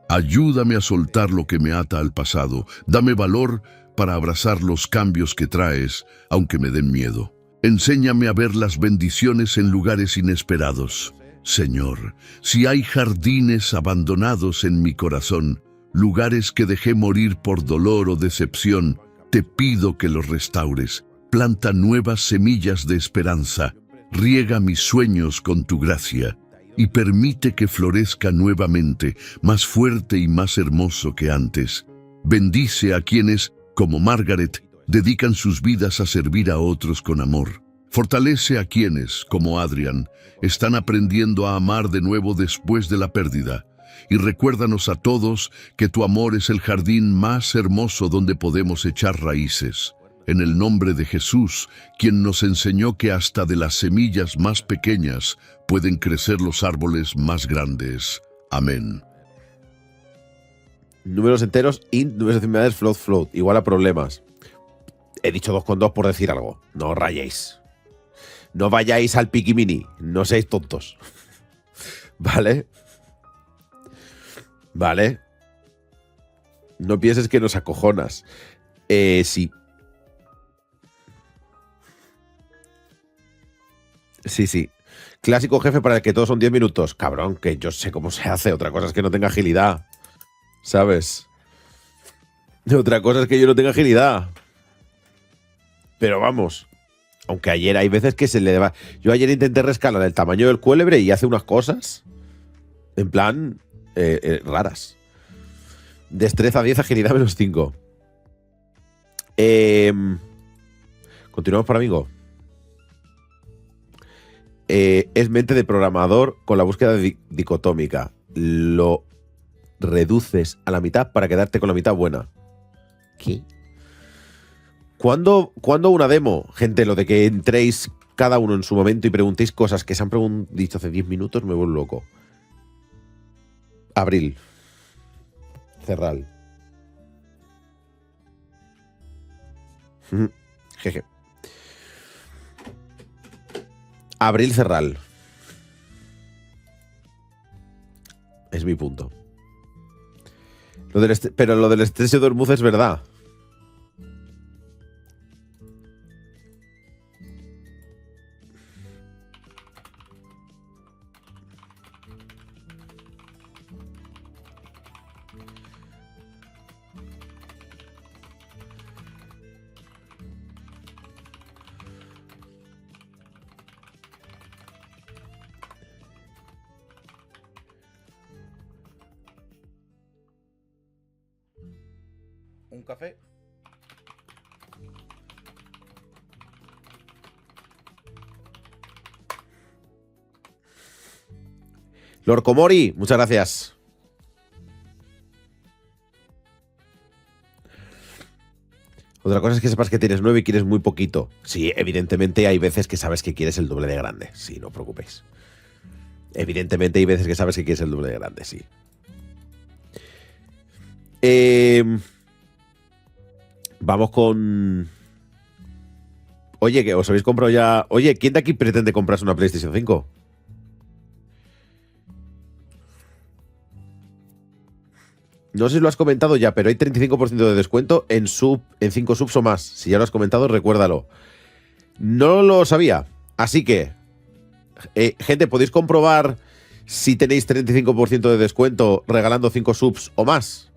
A: Ayúdame a soltar lo que me ata al pasado. Dame valor para abrazar los cambios que traes, aunque me den miedo. Enséñame a ver las bendiciones en lugares inesperados. Señor, si hay jardines abandonados en mi corazón, lugares que dejé morir por dolor o decepción, te pido que los restaures. Planta nuevas semillas de esperanza. Riega mis sueños con tu gracia y permite que florezca nuevamente, más fuerte y más hermoso que antes. Bendice a quienes, como Margaret, dedican sus vidas a servir a otros con amor. Fortalece a quienes, como Adrian, están aprendiendo a amar de nuevo después de la pérdida. Y recuérdanos a todos que tu amor es el jardín más hermoso donde podemos echar raíces. En el nombre de Jesús, quien nos enseñó que hasta de las semillas más pequeñas pueden crecer los árboles más grandes. Amén.
B: Números enteros, int, números decimales, float, float. Igual a problemas. He dicho 2 con 2 por decir algo. No os rayéis. No vayáis al piquimini. No seáis tontos. ¿Vale? ¿Vale? No pienses que nos acojonas. Sí. Sí. Clásico jefe para el que todos son 10 minutos. Cabrón, que yo sé cómo se hace. Otra cosa es que no tenga agilidad. ¿Sabes? Otra cosa es que yo no tenga agilidad. Pero vamos. Aunque ayer hay veces que se le va. Yo ayer intenté rescalar el tamaño del cuélebre y hace unas cosas. En plan. Raras. Destreza 10, agilidad -5. Continuamos para amigo. Es mente de programador con la búsqueda dicotómica. Lo reduces a la mitad para quedarte con la mitad buena. ¿Qué? ¿Cuándo una demo? Gente, lo de que entréis cada uno en su momento y preguntéis cosas que se han dicho hace 10 minutos me vuelvo loco. Abril. Cerral. Jeje. Abril Cerral. Es mi punto. Pero lo del estrés de Dormuz es verdad.
C: Un café.
B: Lord Komori, muchas gracias. Otra cosa es que sepas que tienes 9 y quieres muy poquito. Sí, evidentemente hay veces que sabes que quieres el doble de grande. Sí, no os preocupéis. Evidentemente hay veces que sabes que quieres el doble de grande, sí. Vamos con... Oye, que os habéis comprado ya... Oye, ¿quién de aquí pretende comprarse una PlayStation 5? No sé si lo has comentado ya, pero hay 35% de descuento en 5 subs o más. Si ya lo has comentado, recuérdalo. No lo sabía. Así que, gente, podéis comprobar si tenéis 35% de descuento regalando 5 subs o más.